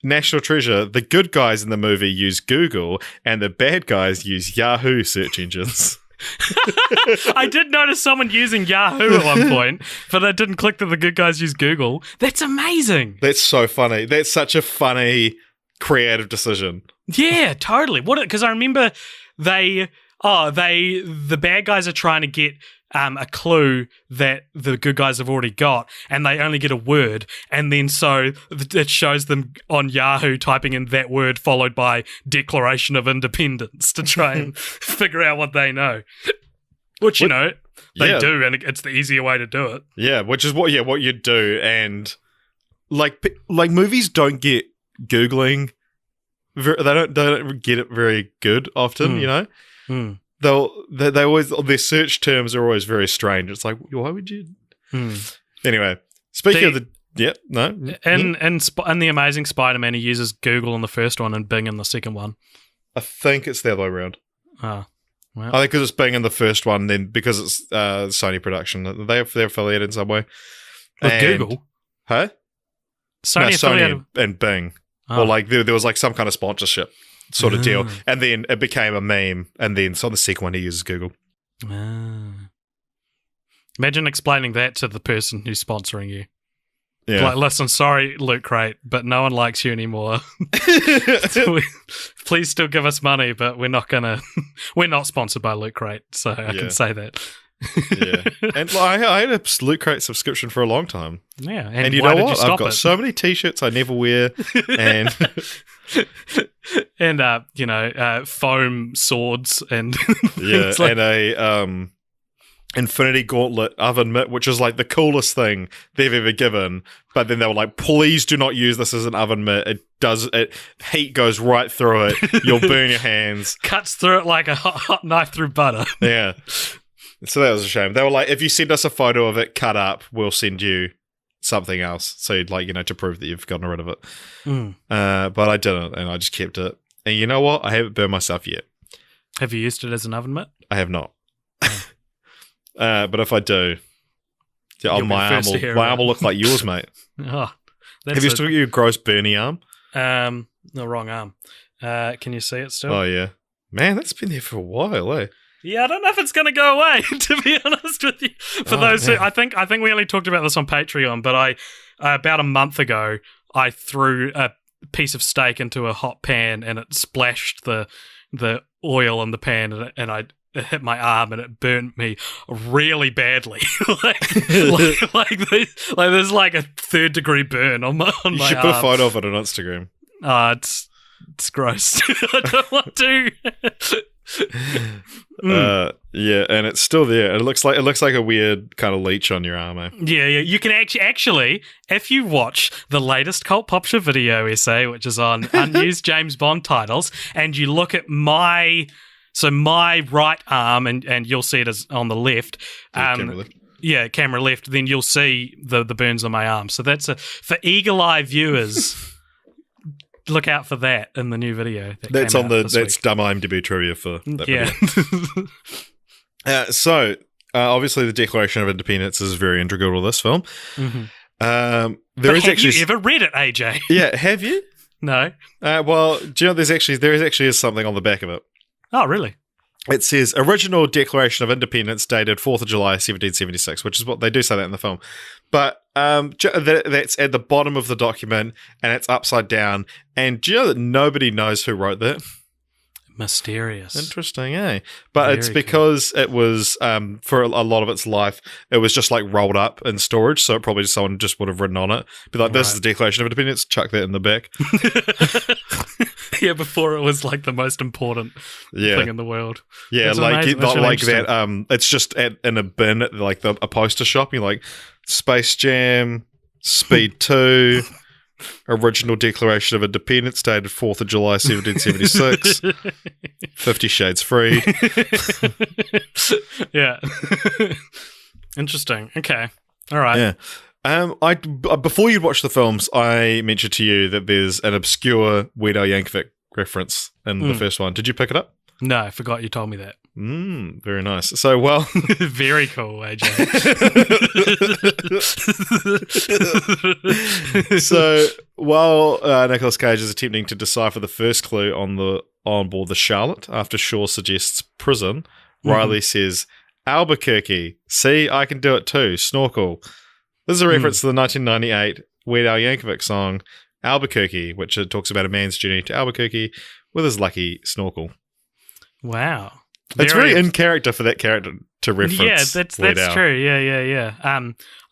National Treasure, the good guys in the movie use Google and the bad guys use Yahoo search engines? I did notice someone using Yahoo at one point, but I didn't click that the good guys use Google. That's amazing. That's so funny. That's such a funny, creative decision. Yeah, totally. Because I remember the bad guys are trying to get a clue that the good guys have already got, and they only get a word, and then so it shows them on Yahoo typing in that word followed by Declaration of Independence to try and figure out what they know. Which, you know, they do, and it's the easier way to do it. Yeah, which is what you do, and like movies don't get Googling. They don't get it very good often, you know. They always, their search terms are always very strange. It's like, why would you? Anyway, speaking of the, in the Amazing Spider-Man, he uses Google in the first one and Bing in the second one. I think it's the other way around. Oh, well. I think because it's Bing in the first one, then because it's Sony production, they're affiliated in some way. With Google, huh? Sony and Bing. Or like there was like some kind of sponsorship sort of deal, and then it became a meme, and then so on the second one he uses Google. Imagine explaining that to the person who's sponsoring you. Yeah. Like, listen, sorry, Loot Crate, but no one likes you anymore. Please still give us money, but we're not sponsored by Loot Crate, so I can say that. Yeah, and I had a Loot Crate subscription for a long time. Yeah, and you know what? I've got so many T-shirts I never wear, and foam swords and and a Infinity Gauntlet oven mitt, which is like the coolest thing they've ever given. But then they were like, "Please do not use this as an oven mitt. Heat goes right through it. You'll burn your hands. Cuts through it like a hot knife through butter." Yeah. So that was a shame. They were like, if you send us a photo of it cut up, we'll send you something else. So you'd like, to prove that you've gotten rid of it. But I didn't, and I just kept it. And you know what? I haven't burned myself yet. Have you used it as an oven mitt? I have not. But if I do, my arm will look like yours, mate. Oh, have you still got your gross burny arm? The wrong arm. Can you see it still? Oh, yeah. Man, that's been there for a while, eh? Yeah, I don't know if it's going to go away, to be honest with you. For those who, I think we only talked about this on Patreon, but about a month ago, I threw a piece of steak into a hot pan and it splashed the oil in the pan and it hit my arm and it burnt me really badly. There's like a 3rd degree burn on my arm. You should put a photo of it on Instagram. It's gross. I don't want to. Yeah, and it's still there. It looks like a weird kind of leech on your arm. Eh? Yeah. You can actually, if you watch the latest Cult Popture video essay, which is on unused James Bond titles, and you look at my right arm, and you'll see it as on the left. Camera left. Yeah, camera left. Then you'll see the burns on my arm. So that's for eagle-eye viewers. Look out for that in the new video. That's dumb IMDb trivia for that video. So obviously the Declaration of Independence is very integral to this film. Mm-hmm. Have you ever read it, AJ? Yeah, have you? No. Well, do you know there is something on the back of it. Oh, really? It says original Declaration of Independence dated 4th of July 1776, which is what they do say that in the film. But that's at the bottom of the document and it's upside down. And do you know that nobody knows who wrote that? Mysterious. Interesting, eh? But it's because it was, for a lot of its life, it was just like rolled up in storage. So probably someone just would have written on it. Be like, this is the Declaration of Independence, chuck that in the back. Yeah, before it was like the most important thing in the world. Yeah, that. It's just in a bin at like a poster shop. You're like, Space Jam, Speed 2, original Declaration of Independence dated 4th of July 1776, 50 Shades Free. Yeah. Interesting. Okay. All right. Yeah. Before you'd watch the films, I mentioned to you that there's an obscure Weird Al Yankovic reference in the first one. Did you pick it up? No, I forgot you told me that. Very nice. So, well... Very cool, AJ. So, while Nicolas Cage is attempting to decipher the first clue on board the Charlotte, after Shaw suggests prison, Riley says, Albuquerque. See, I can do it too. Snorkel. This is a reference to the 1998 Weird Al Yankovic song, Albuquerque, which talks about a man's journey to Albuquerque with his lucky snorkel. Wow. It's very in character for that character to reference. Yeah, that's true. Yeah.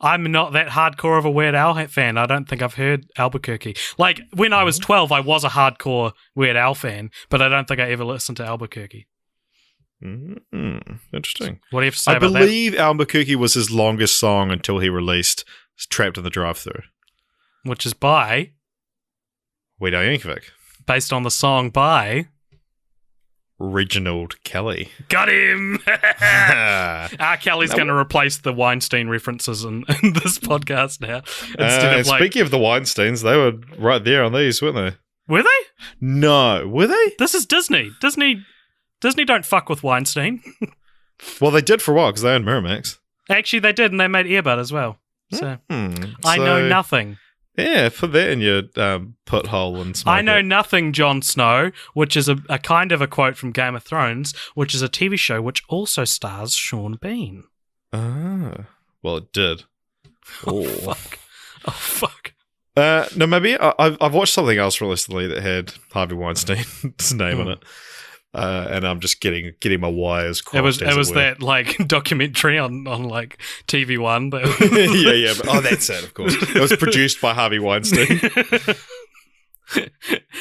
I'm not that hardcore of a Weird Al fan. I don't think I've heard Albuquerque. Like, when I was 12, I was a hardcore Weird Al fan, but I don't think I ever listened to Albuquerque. Interesting. What do you have to say about that? I believe Albuquerque was his longest song until he released Trapped in the Drive-Thru. Which is by? Weird Al Yankovic. Based on the song by? Reginald Kelly. Got him! Kelly's going to replace the Weinstein references in this podcast now. Speaking of the Weinsteins, they were right there on these, weren't they? Were they? No. Were they? This is Disney. Disney don't fuck with Weinstein. Well, they did for a while because they owned Miramax. Actually, they did, and they made Earbud as well. So I know nothing. Yeah, put that in your put hole and smoke I know it. nothing, Jon Snow, which is a kind of a quote from Game of Thrones, which is a TV show which also stars Sean Bean. Ah, well, it did. Oh, fuck. No, maybe I've watched something else recently that had Harvey Weinstein's name in it. And I'm just getting my wires crossed. It was that like documentary on like TV1. yeah. But, that's it, of course. It was produced by Harvey Weinstein.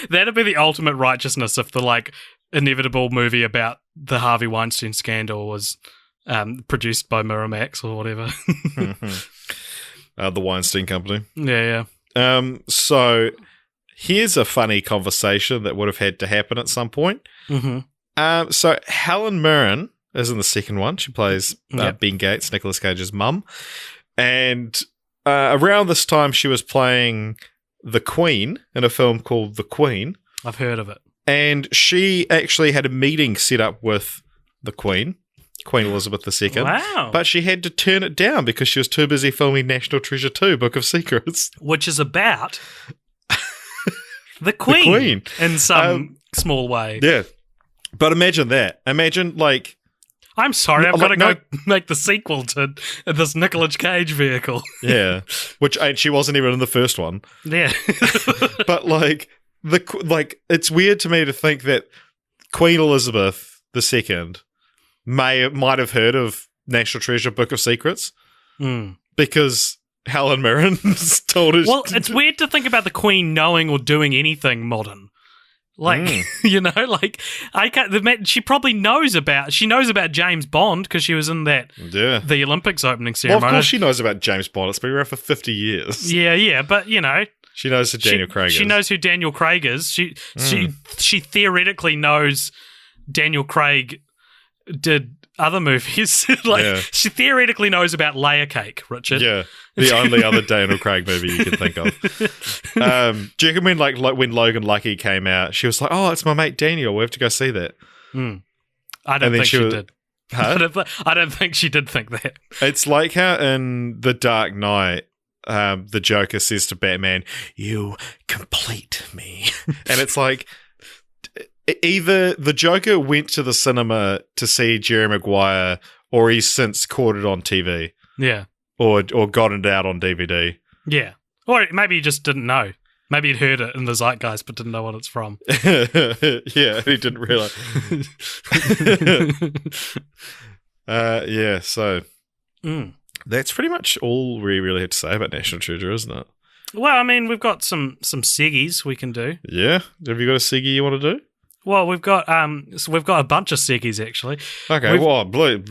That'd be the ultimate righteousness if the like inevitable movie about the Harvey Weinstein scandal was produced by Miramax or whatever. The Weinstein Company. Yeah. So here's a funny conversation that would have had to happen at some point. So Helen Mirren is in the second one. She plays Ben Gates, Nicolas Cage's mum. And around this time, she was playing the Queen in a film called The Queen. I've heard of it. And she actually had a meeting set up with the Queen Elizabeth II. Wow. But she had to turn it down because she was too busy filming National Treasure 2, Book of Secrets. Which is about the Queen. In some small way. Yeah. But imagine that. Imagine, like... I'm sorry, I've got to go make the sequel to this Nicolas Cage vehicle. Yeah. And she wasn't even in the first one. Yeah. But, like, it's weird to me to think that Queen Elizabeth II might have heard of National Treasure Book of Secrets because Helen Mirren told us. Well, it's weird to think about the Queen knowing or doing anything modern. Like, you know, like I can't. She probably knows about James Bond because she was in the Olympics opening ceremony. Well, of course she knows about James Bond. It's been around for 50 years. Yeah, but you know, she knows who Daniel Craig is. She knows who Daniel Craig is. She theoretically knows Daniel Craig did other movies. She theoretically knows about Layer Cake, Richard. Yeah. The only other Daniel Craig movie you can think of. Do you reckon when Logan Lucky came out, she was like, "Oh, it's my mate Daniel. We have to go see that." I don't think she did. Huh? I don't think she did think that. It's like how in The Dark Knight, the Joker says to Batman, "You complete me," and it's like either the Joker went to the cinema to see Jerry Maguire, or he's since caught it on TV. Yeah. Or got it out on DVD. Yeah. Or maybe he just didn't know. Maybe he'd heard it in the zeitgeist but didn't know what it's from. Yeah, he didn't realise. So that's pretty much all we really had to say about National Treasure, isn't it? Well, I mean, we've got some seggies we can do. Yeah? Have you got a seggy you want to do? Well, we've got a bunch of seggies actually. Okay, bloody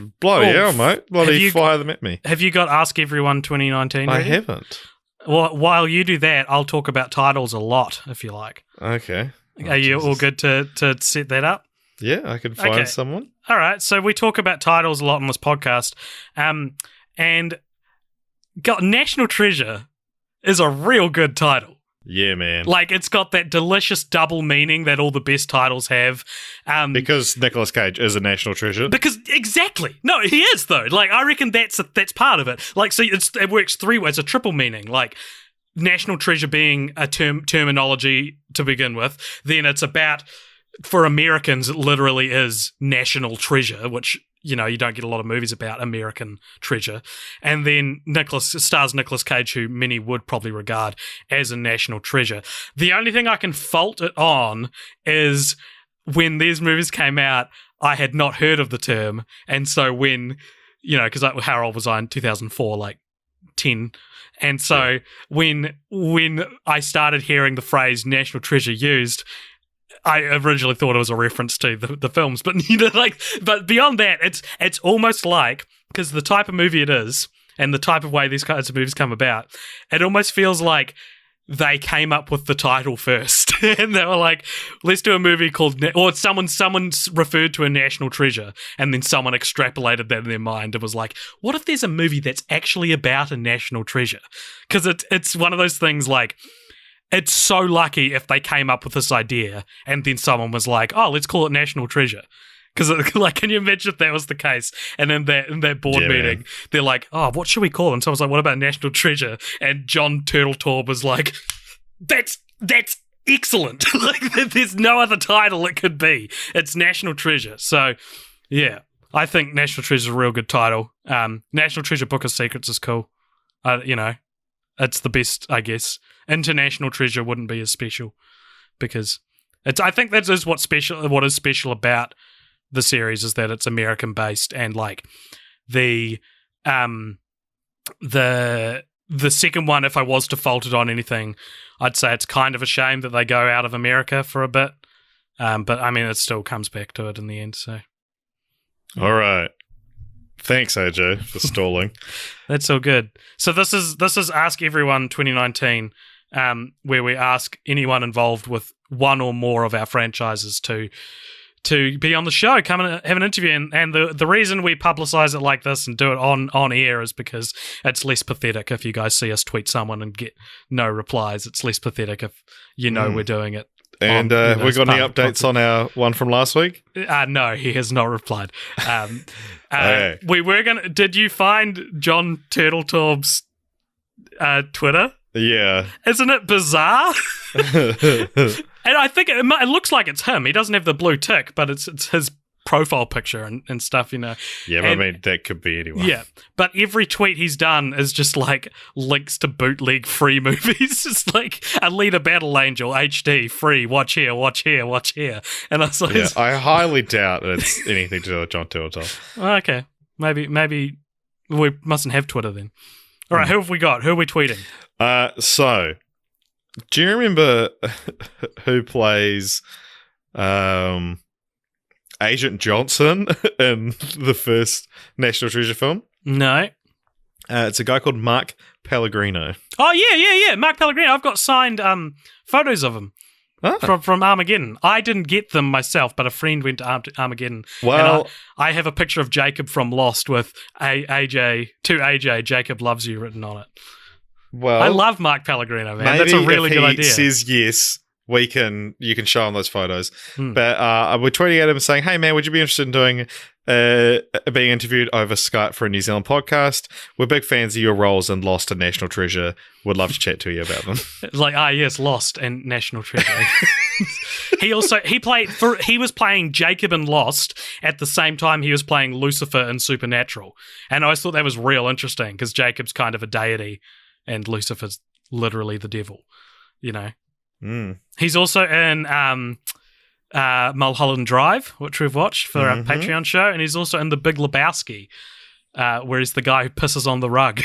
hell, mate! Bloody fire them at me. Have you got Ask Everyone 2019? I haven't. Well, while you do that, I'll talk about titles a lot if you like. Okay. Are you all good to set that up? Yeah, I can find someone. All right. So we talk about titles a lot on this podcast, And got National Treasure is a real good title. Yeah, man. Like, it's got that delicious double meaning that all the best titles have. Because Nicolas Cage is a national treasure. Because, exactly. No, he is, though. Like, I reckon that's part of it. Like, so it works three ways. A triple meaning. Like, national treasure being a terminology to begin with. Then it's about, for Americans, it literally is national treasure, which, you know, you don't get a lot of movies about American treasure. And then stars Nicolas Cage, who many would probably regard as a national treasure. The only thing I can fault it on is when these movies came out, I had not heard of the term. And so when, you know, because how old was I in 2004? Like 10. And so when I started hearing the phrase national treasure used, I originally thought it was a reference to the films, but you know, but beyond that, it's almost like, because the type of movie it is and the type of way these kinds of movies come about, it almost feels like they came up with the title first, and they were like, "Let's do a movie called," or someone referred to a national treasure, and then someone extrapolated that in their mind and was like, "What if there's a movie that's actually about a national treasure?" Because it's one of those things like. It's so lucky if they came up with this idea and then someone was like, "Oh, let's call it National Treasure." Because, like, can you imagine if that was the case? And in that board meeting, man. They're like, "Oh, what should we call it?" And someone's like, "What about National Treasure?" And John Turteltaub was like, "That's excellent." Like, there's no other title it could be. It's National Treasure. So, yeah, I think National Treasure is a real good title. National Treasure Book of Secrets is cool. You know, it's the best, I guess. International Treasure wouldn't be as special because I think that is what is special about the series is that it's American based, and like the second one, if I was to fault it on anything, I'd say it's kind of a shame that they go out of America for a bit. But I mean, it still comes back to it in the end. So, all right. Thanks, AJ, for stalling. That's all good. So this is Ask Everyone 2019, where we ask anyone involved with one or more of our franchises to be on the show, come and have an interview. And the reason we publicize it like this and do it on air is because it's less pathetic if you guys see us tweet someone and get no replies. It's less pathetic if you know we're doing it. And we got any updates on our one from last week? No, he has not replied. Okay. We were gonna. Did you find John Turteltaub's Twitter? Yeah. Isn't it bizarre? And I think it looks like it's him. He doesn't have the blue tick, but it's his profile picture and stuff, you know. Yeah, but I mean, that could be anyone. Yeah, but every tweet he's done is just like links to bootleg free movies. It's like Alita Battle Angel HD free. Watch here, watch here, watch here. And I was like, yeah, I highly doubt it's anything to do with John Turteltaub. Okay, maybe we mustn't have Twitter then. All right, who have we got? Who are we tweeting? So, do you remember who plays Agent Johnson in the first National Treasure film? No. It's a guy called Mark Pellegrino. Oh, yeah. Mark Pellegrino. I've got signed photos of him from Armageddon. I didn't get them myself, but a friend went to Armageddon. Well, and I have a picture of Jacob from Lost with AJ, Jacob loves you written on it. Well, I love Mark Pellegrino, man. That's a really good idea. If he says yes, you can show him those photos. But we're tweeting at him saying, "Hey man, would you be interested in doing being interviewed over Skype for a New Zealand podcast? We're big fans of your roles in Lost and National Treasure. Would love to chat to you about them." It's like, yes, Lost and National Treasure. He was playing Jacob in Lost at the same time he was playing Lucifer in Supernatural, and I always thought that was real interesting because Jacob's kind of a deity and Lucifer's literally the devil, you know. He's also in Mulholland Drive, which we've watched for our Patreon show, and he's also in The Big Lebowski, where he's the guy who pisses on the rug.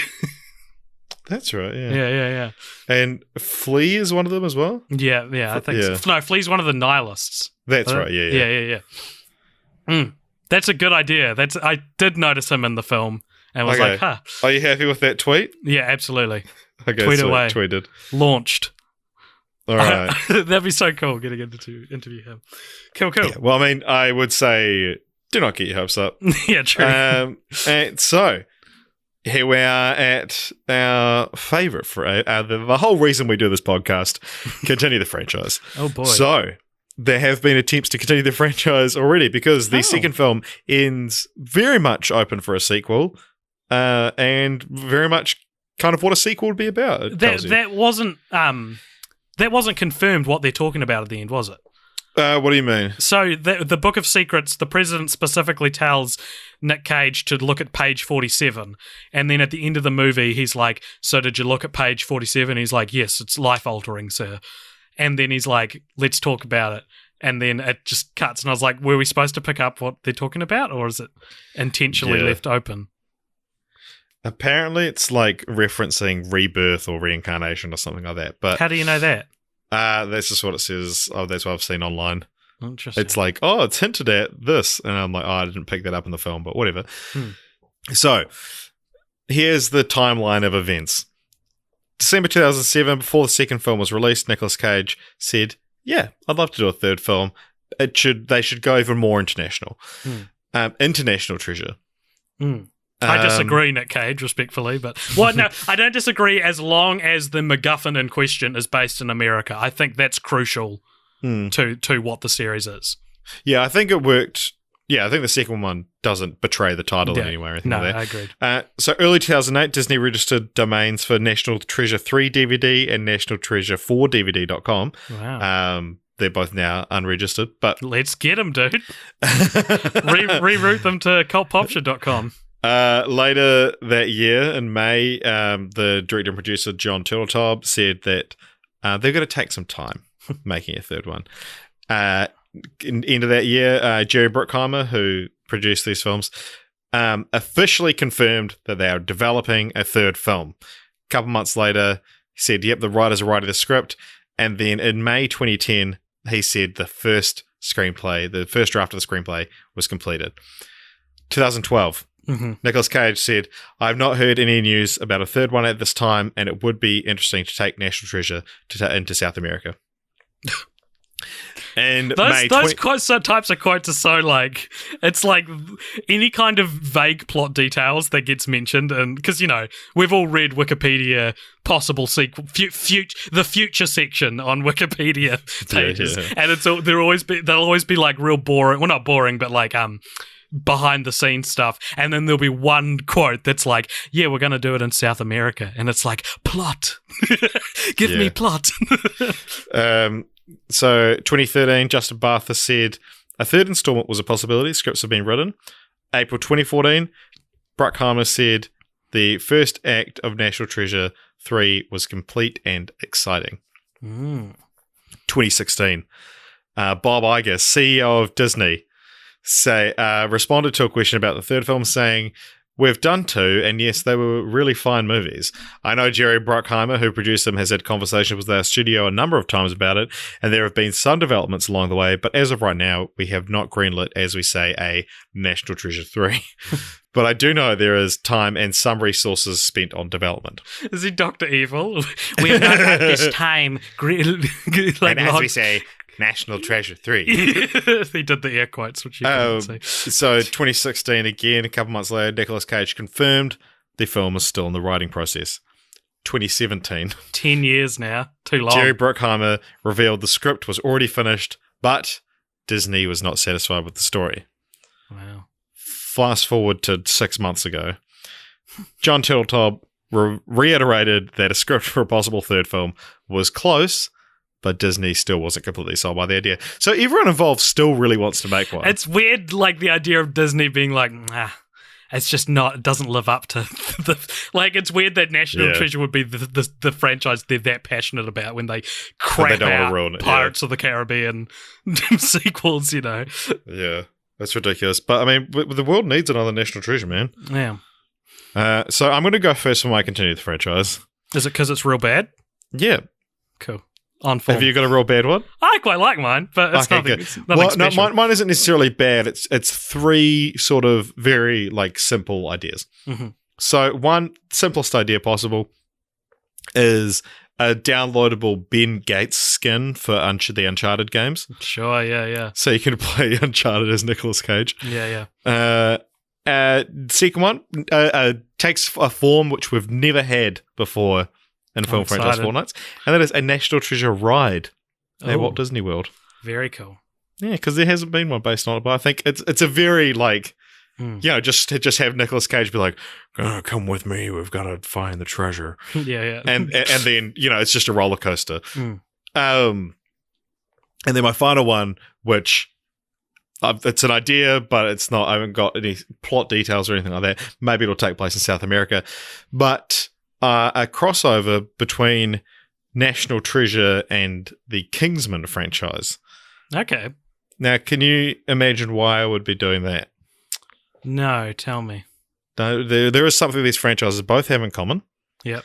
That's right, yeah. Yeah. And Flea is one of them as well? Yeah, I think so. No, Flea's one of the nihilists. That's right, yeah. That's a good idea. I did notice him in the film and was like, huh. Are you happy with that tweet? Yeah, absolutely. Okay, tweet away. Tweeted. Launched. All right. That'd be so cool getting to interview him. Cool. Yeah, well, I mean, I would say do not get your hopes up. Yeah, true. And so, here we are at our favourite, the whole reason we do this podcast, continue the franchise. Oh boy. So, there have been attempts to continue the franchise already because the second film ends very much open for a sequel and very much kind of what a sequel would be about. That wasn't confirmed what they're talking about at the end, was it? What do you mean? So the Book of Secrets, the president specifically tells Nick Cage to look at page 47, and then at the end of the movie, he's like, "So did you look at page 47?" He's like, "Yes, it's life-altering, sir." And then he's like, "Let's talk about it." And then it just cuts, and I was like, were we supposed to pick up what they're talking about, or is it intentionally left open? Apparently, it's like referencing rebirth or reincarnation or something like that. But how do you know that? That's just what it says. Oh, that's what I've seen online. Interesting. It's like, oh, it's hinted at this. And I'm like, oh, I didn't pick that up in the film, but whatever. So, here's the timeline of events. December 2007, before the second film was released, Nicolas Cage said, yeah, I'd love to do a third film. They should go even more international. International Treasure. I disagree, Nick Cage, respectfully, but no, I don't disagree as long as the MacGuffin in question is based in America. I think that's crucial to what the series is. Yeah, I think it worked. Yeah, I think the second one doesn't betray the title anyway or anything like that. I agreed. So early 2008, Disney registered domains for National Treasure 3 DVD and National Treasure 4 DVD.com. Wow. They're both now unregistered, but let's get them, dude. Reroute them to cultpopture.com. Later that year, in May, the director and producer John Turteltaub said that they're going to take some time making a third one. End of that year, Jerry Bruckheimer, who produced these films, officially confirmed that they are developing a third film. A couple months later, he said, yep, the writers are writing the script. And then in May 2010, he said the first draft of the screenplay was completed. 2012. Nicolas Cage said, I've not heard any news about a third one at this time, and it would be interesting to take National Treasure into South America. And those types of quotes are so like, it's like any kind of vague plot details that gets mentioned, and because we've all read Wikipedia possible sequel, the future section on Wikipedia pages, and they'll always be like real boring. Well, not boring, but like behind the scenes stuff, and then there'll be one quote that's like, yeah, we're gonna do it in South America, and it's like, plot. Give me plot. So 2013, Justin Bartha said a third installment was a possibility. Scripts have been written. April 2014, Bruckheimer said the first act of National Treasure 3 was complete and exciting. 2016, Bob Iger, CEO of Disney, responded to a question about the third film saying, we've done two, and yes, they were really fine movies. I know Jerry Bruckheimer, who produced them, has had conversations with our studio a number of times about it, and there have been some developments along the way, but as of right now, we have not greenlit, as we say, a National Treasure 3. But I do know there is time and some resources spent on development. Is he Dr. Evil? We have not had this time. And as we say, National Treasure 3. He did the air quotes, which you couldn't see. So 2016, again, a couple months later, Nicolas Cage confirmed the film is still in the writing process. 2017. 10 years now. Too long. Jerry Bruckheimer revealed the script was already finished, but Disney was not satisfied with the story. Wow. Fast forward to 6 months ago. John Turteltaub reiterated that a script for a possible third film was close, but Disney still wasn't completely sold by the idea. So everyone involved still really wants to make one. It's weird, like the idea of Disney being like, it's just not, it doesn't live up to it's weird that National Treasure would be the franchise they're that passionate about when they crap out Pirates of the Caribbean sequels, Yeah, that's ridiculous. But I mean, the world needs another National Treasure, man. Yeah. So I'm going to go first for my continue the franchise. Is it because it's real bad? Yeah. Cool. On form. Have you got a real bad one? I quite like mine, but it's nothing special. No, mine isn't necessarily bad. It's three sort of very simple ideas. So one simplest idea possible is a downloadable Ben Gates skin for the Uncharted games. Sure, yeah. So you can play Uncharted as Nicolas Cage. Yeah. Second one takes a form which we've never had before in the film franchise Fortnights, and that is a National Treasure ride at Walt Disney World. Very cool. Yeah, because there hasn't been one based on it, but I think it's a very just have Nicolas Cage be like, oh, come with me, we've got to find the treasure. Yeah. And then, it's just a roller coaster. And then my final one, which it's an idea, but it's not, I haven't got any plot details or anything like that. Maybe it'll take place in South America. But a crossover between National Treasure and the Kingsman franchise. Okay. Now, can you imagine why I would be doing that? No, tell me. No, there is something these franchises both have in common. Yep.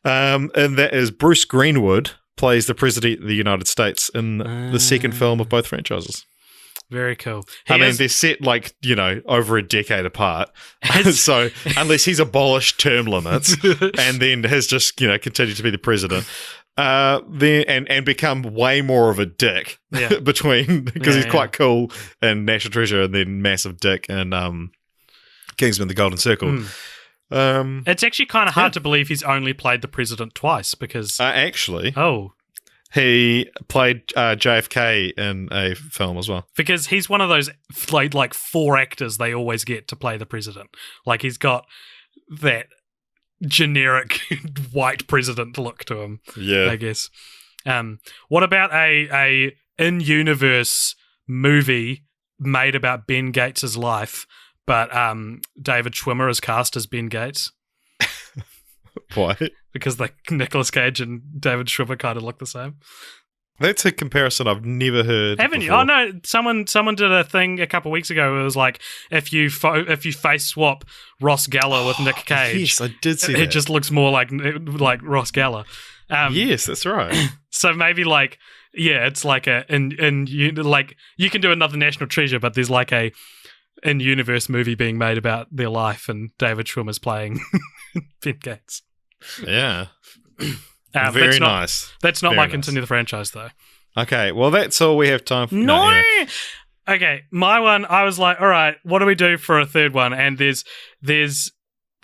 And that is Bruce Greenwood plays the President of the United States in the second film of both franchises. Very cool. They're set over a decade apart. So unless he's abolished term limits and then has just, continued to be the president, and become way more of a dick between, because he's quite cool in National Treasure and then massive dick in Kingsman: The Golden Circle. It's actually kind of hard to believe he's only played the president twice because he played JFK in a film as well. Because he's one of those like 4 actors they always get to play the president. Like he's got that generic white president look to him. Yeah, I guess. What about a in-universe movie made about Ben Gates' life, but David Schwimmer is cast as Ben Gates? Why? Because Nicolas Cage and David Schwimmer kind of look the same. That's a comparison I've never heard. Haven't before. you? Oh no! Someone did a thing a couple of weeks ago. Where it was like if you face swap Ross Geller with Nick Cage. Yes, I did see that. It just looks more like Ross Geller. Yes, that's right. So maybe it's like you can do another National Treasure, but there's like a in-universe movie being made about their life, and David Schwimmer's playing Ben Gates. Yeah. Very nice. That's not Very my nice. Continue the Franchise, though. Okay, well, that's all we have time for. No! Anyway. Okay, my one, I was like, all right, what do we do for a third one? And there's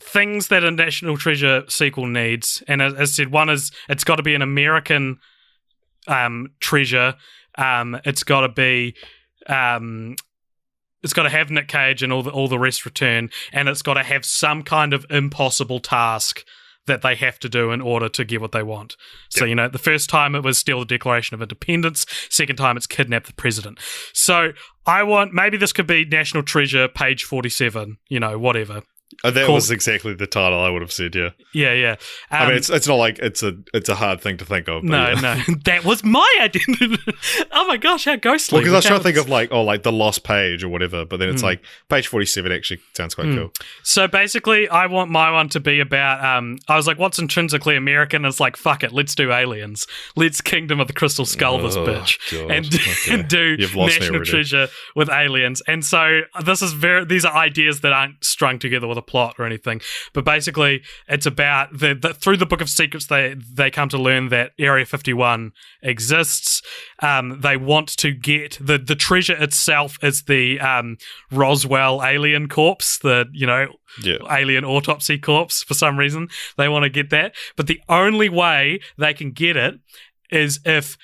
things that a National Treasure sequel needs. And as I said, one is it's got to be an American treasure. It's got to be... it's got to have Nick Cage and all the rest return, and it's got to have some kind of impossible task that they have to do in order to get what they want. So, the first time it was steal the Declaration of Independence. Second time it's kidnap the president. So maybe this could be National Treasure, page 47, whatever. That was exactly the title I would have said, yeah. Yeah. I mean, it's not like it's a hard thing to think of. No. That was my idea. Oh my gosh, how ghostly. Well, because I was trying to think of the lost page or whatever, but then it's like page 47 actually sounds quite cool. So basically, I want my one to be about, I was like, what's intrinsically American? It's like, fuck it, let's do aliens. Let's Kingdom of the Crystal Skull this bitch. And do National Treasure with aliens. And so these are ideas that aren't strung together with a plot or anything, but basically it's about through the Book of Secrets they come to learn that Area 51 exists. They want to get the treasure itself is the Roswell alien corpse, alien autopsy corpse. For some reason they want to get that, but the only way they can get it is if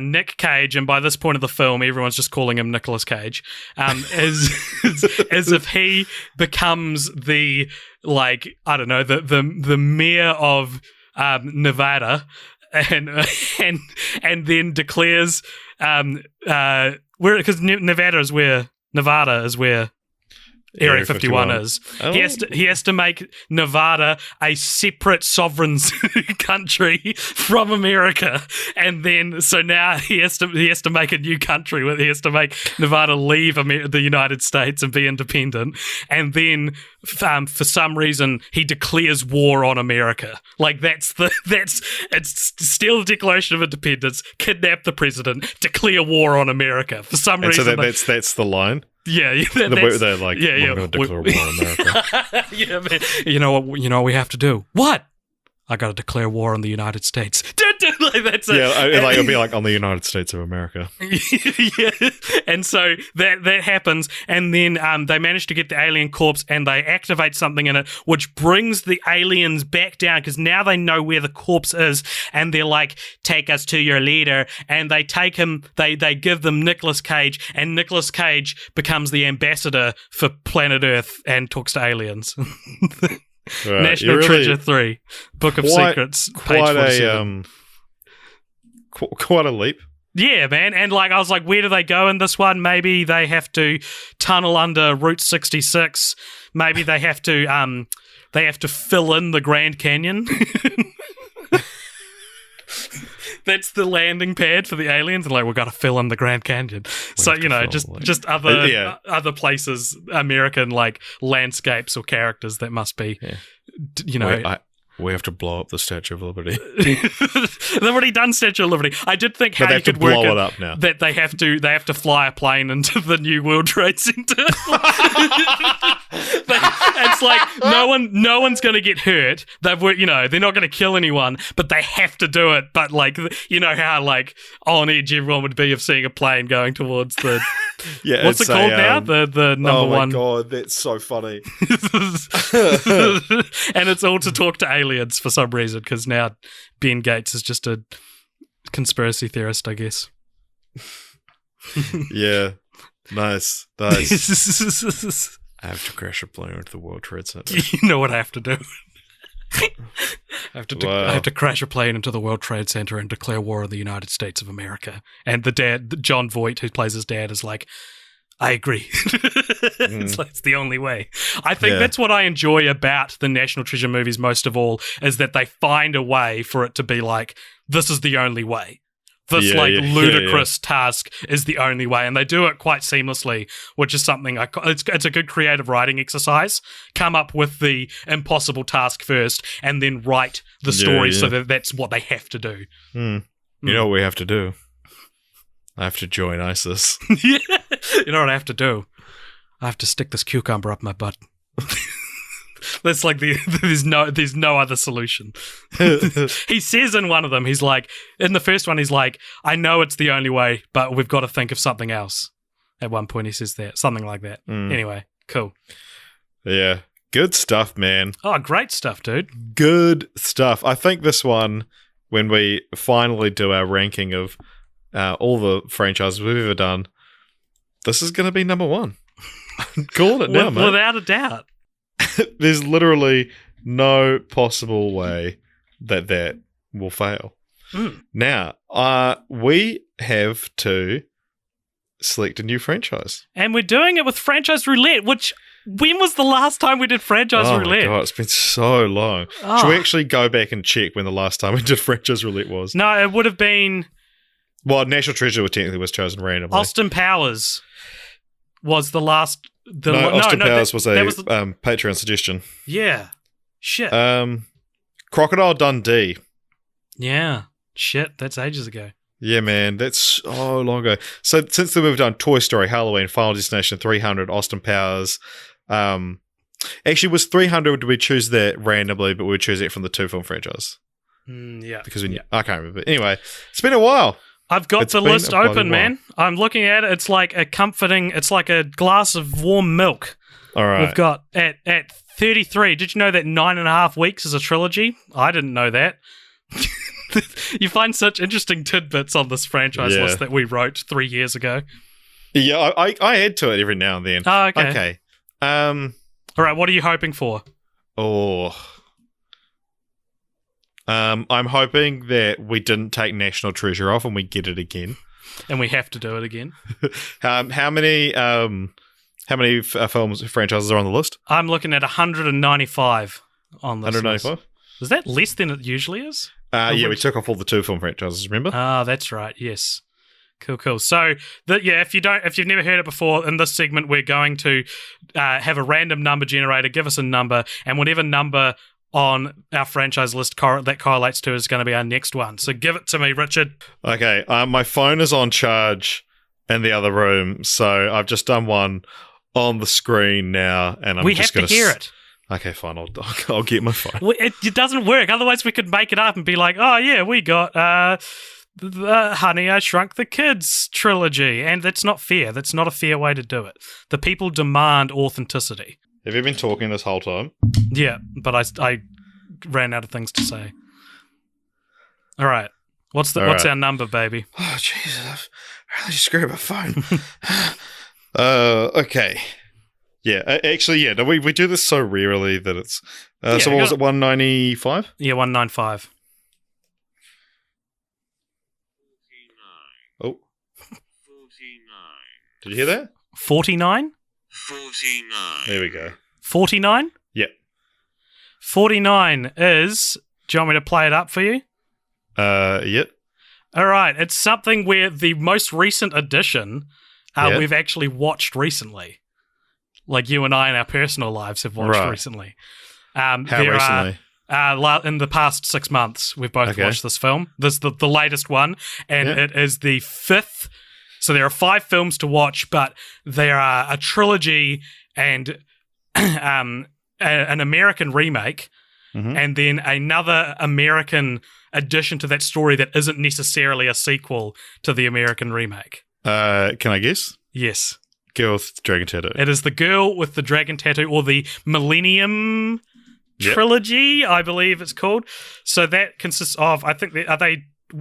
Nick Cage, and by this point of the film, everyone's just calling him Nicolas Cage, is if he becomes the the mayor of Nevada, and then declares because Nevada is where Area 51 is. Oh. He has to make Nevada a separate sovereign country from America, and then so now he has to make a new country where he has to make Nevada leave the United States and be independent, and then for some reason he declares war on America. Like it's steal the Declaration of Independence, kidnap the president, declare war on America. For some reason, so that's the line. Yeah, they're like, we're going to declare war on America. Yeah, man. You know what we have to do? What? I got to declare war on the United States. Like, that's it'll be like on the United States of America. Yeah. And so that happens, and then they manage to get the alien corpse, and they activate something in it, which brings the aliens back down, because now they know where the corpse is, and they're like, take us to your leader, and they take him, they give them Nicolas Cage, and Nicolas Cage becomes the ambassador for planet Earth and talks to aliens. Right. National Treasure 3, Book of Secrets, page 47. Quite a leap. Yeah, man. And like, I was like, where do they go in this one? Maybe they have to tunnel under Route 66. Maybe they have to fill in the Grand Canyon. That's the landing pad for the aliens, and like, we've got to fill in the Grand Canyon. So, just other places, American like landscapes or characters that must be, we have to blow up the Statue of Liberty. They've already done Statue of Liberty. I did think how you could work it up now. That they have to fly a plane into the new World Trade Center. It's like no one's going to get hurt. They're not going to kill anyone, but they have to do it. But like, you know how like on edge everyone would be of seeing a plane going towards the what's it called now? The number one. Oh my god, that's so funny. And it's all to talk to aliens for some reason, because now Ben Gates is just a conspiracy theorist, I guess. Yeah, nice. I have to crash a plane into the World Trade Center. You know what I have to do? I have to crash a plane into the World Trade Center and declare war on the United States of America. And the dad, John Voight, who plays his dad, is like, I agree. It's the only way. I think that's what I enjoy about the National Treasure movies most of all, is that they find a way for it to be like, this is the only way. This ludicrous task is the only way, and they do it quite seamlessly, which is something it's a good creative writing exercise. Come up with the impossible task first, and then write the story so that that's what they have to do. You know what we have to do? I have to join ISIS. You know what I have to do? I have to stick this cucumber up my butt. That's like there's no other solution. He says in one of them, he's like, in the first one, he's like, I know it's the only way, but we've got to think of something else. At one point, he says that, something like that. Anyway, cool. Yeah, good stuff, man. Oh, great stuff, dude. Good stuff. I think this one, when we finally do our ranking of all the franchises we've ever done, this is going to be number one. Call it now, mate. Without a doubt. There's literally no possible way that will fail. Now, we have to select a new franchise. And we're doing it with Franchise Roulette, which, when was the last time we did Franchise Roulette? Oh my god, it's been so long. Should we actually go back and check when the last time we did Franchise Roulette was? No, it would have been... Well, National Treasure technically was chosen randomly. Austin Powers was the last... Austin Powers was a Patreon suggestion. Yeah. Shit. Crocodile Dundee. Yeah. Shit, that's ages ago. Yeah, man, that's so long ago. So since then we've done Toy Story, Halloween, Final Destination, 300, Austin Powers. Actually, was 300, did we choose that randomly, but we choose it from the two film franchise? Yeah. Because I can't remember. Anyway, it's been a while. I've got the list open, man. I'm looking at it. It's like it's like a glass of warm milk. All right. We've got at 33. Did you know that 9.5 weeks is a trilogy? I didn't know that. You find such interesting tidbits on this franchise list that we wrote 3 years ago. Yeah, I add to it every now and then. Oh, okay. Okay. All right, what are you hoping for? I'm hoping that we didn't take National Treasure off and we get it again. And we have to do it again. How many films franchises are on the list? I'm looking at 195 on this 195? list. Is that less than it usually is? We took off all the two film franchises, remember? That's right, yes. Cool. So, if you've never heard it before, in this segment, we're going to have a random number generator, give us a number, and whatever number on our franchise list that correlates to is going to be our next one. So give it to me, Richard. Okay, my phone is on charge in the other room, so I've just done one on the screen now, and I'm just going to hear it. Okay, fine. I'll get my phone. Well, it doesn't work. Otherwise, we could make it up and be like, oh, yeah, we got the Honey, I Shrunk the Kids trilogy. And that's not fair. That's not a fair way to do it. The people demand authenticity. Have you been talking this whole time? Yeah, but I ran out of things to say. All right. What's our number, baby? Oh, Jesus. I've really screwed my phone. Okay. Yeah, actually, yeah. No, we do this so rarely that it's... so what was it, 195? Yeah, 195. Oh. 49. Did you hear that? 49? 49. There we go. 49? Yeah. 49 is... Do you want me to play it up for you? Yep. All right. It's something where the most recent edition we've actually watched recently. Like you and I in our personal lives have watched recently. How recently? In the past 6 months, we've both watched this film. This is the latest one, and it is the 5th. So there are 5 films to watch, but there are a trilogy and an American remake, and then another American addition to that story that isn't necessarily a sequel to the American remake. Can I guess? Yes. Girl with Dragon Tattoo. It is the Girl with the Dragon Tattoo, or the Millennium Trilogy, I believe it's called. So that consists of, I think, they're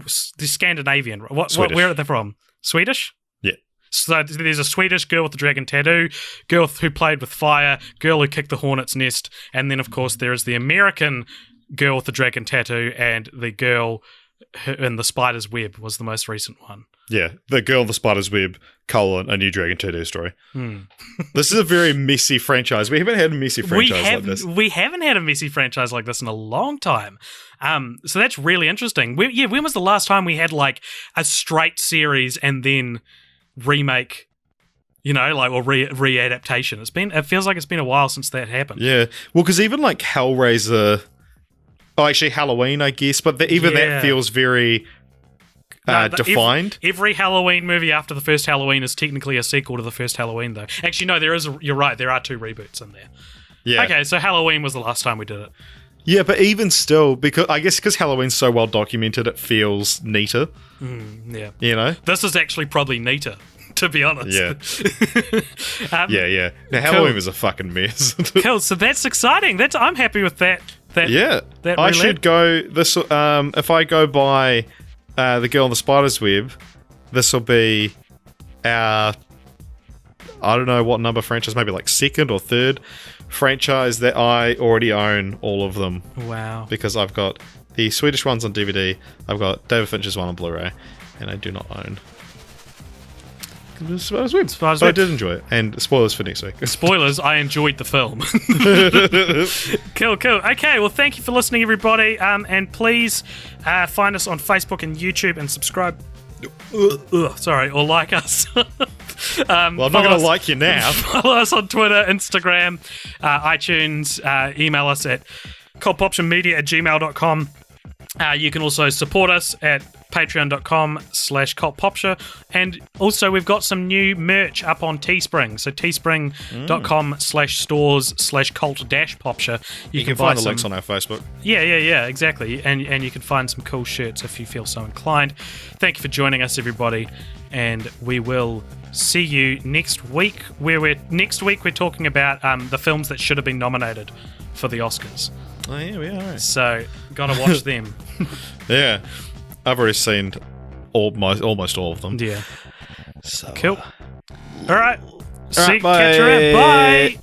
Scandinavian. Where are they from? Swedish? Yeah. So there's a Swedish Girl with the Dragon Tattoo, girl who played with fire, girl who kicked the hornet's nest, and then, of course, there is the American Girl with the Dragon Tattoo, and the girl in the Spider's Web was the most recent one. Yeah, the Girl in the Spider's Web, a new Dragon Tattoo story. This is a very messy franchise. We haven't had a messy franchise like this. We haven't had a messy franchise like this in a long time. So that's really interesting. When was the last time we had like a straight series and then remake, or readaptation? It feels like it's been a while since that happened. Yeah, well, because even like Hellraiser, actually Halloween, I guess, but that feels very... defined. Every Halloween movie after the first Halloween is technically a sequel to the first Halloween, though. Actually, no, you're right. There are 2 reboots in there. Yeah. Okay, so Halloween was the last time we did it. Yeah, but even still, because Halloween's so well documented, it feels neater. Yeah. This is actually probably neater, to be honest. Yeah. Yeah. Now, Halloween was a fucking mess. Cool. So that's exciting. I'm happy with that. I should go. This if I go by. The Girl in the Spider's Web, this will be our, I don't know what number franchise, maybe like 2nd or 3rd franchise that I already own all of them. Wow. Because I've got the Swedish ones on DVD, I've got David Fincher's one on Blu-ray, and I do not own Spider's Web. But I did enjoy it. And spoilers for next week. Spoilers, I enjoyed the film. Cool. Okay, well, thank you for listening, everybody. And please find us on Facebook and YouTube and subscribe. Or like us. Well, I'm not going to like you now. Follow us on Twitter, Instagram, iTunes. Email us at cultpoptionmedia@gmail.com. You can also support us at patreon.com/cultpopture, and also we've got some new merch up on Teespring, so teespring.com/stores/cult-popture. You can find the links on our Facebook. Yeah, exactly, and you can find some cool shirts if you feel so inclined. Thank you for joining us, everybody, and we will see you next week, we're talking about the films that should have been nominated for the Oscars. Oh yeah, we are. Right. So gotta watch them. Yeah, I've already seen almost all of them. Yeah. So cool. All right. Bye. Catch you around. Bye.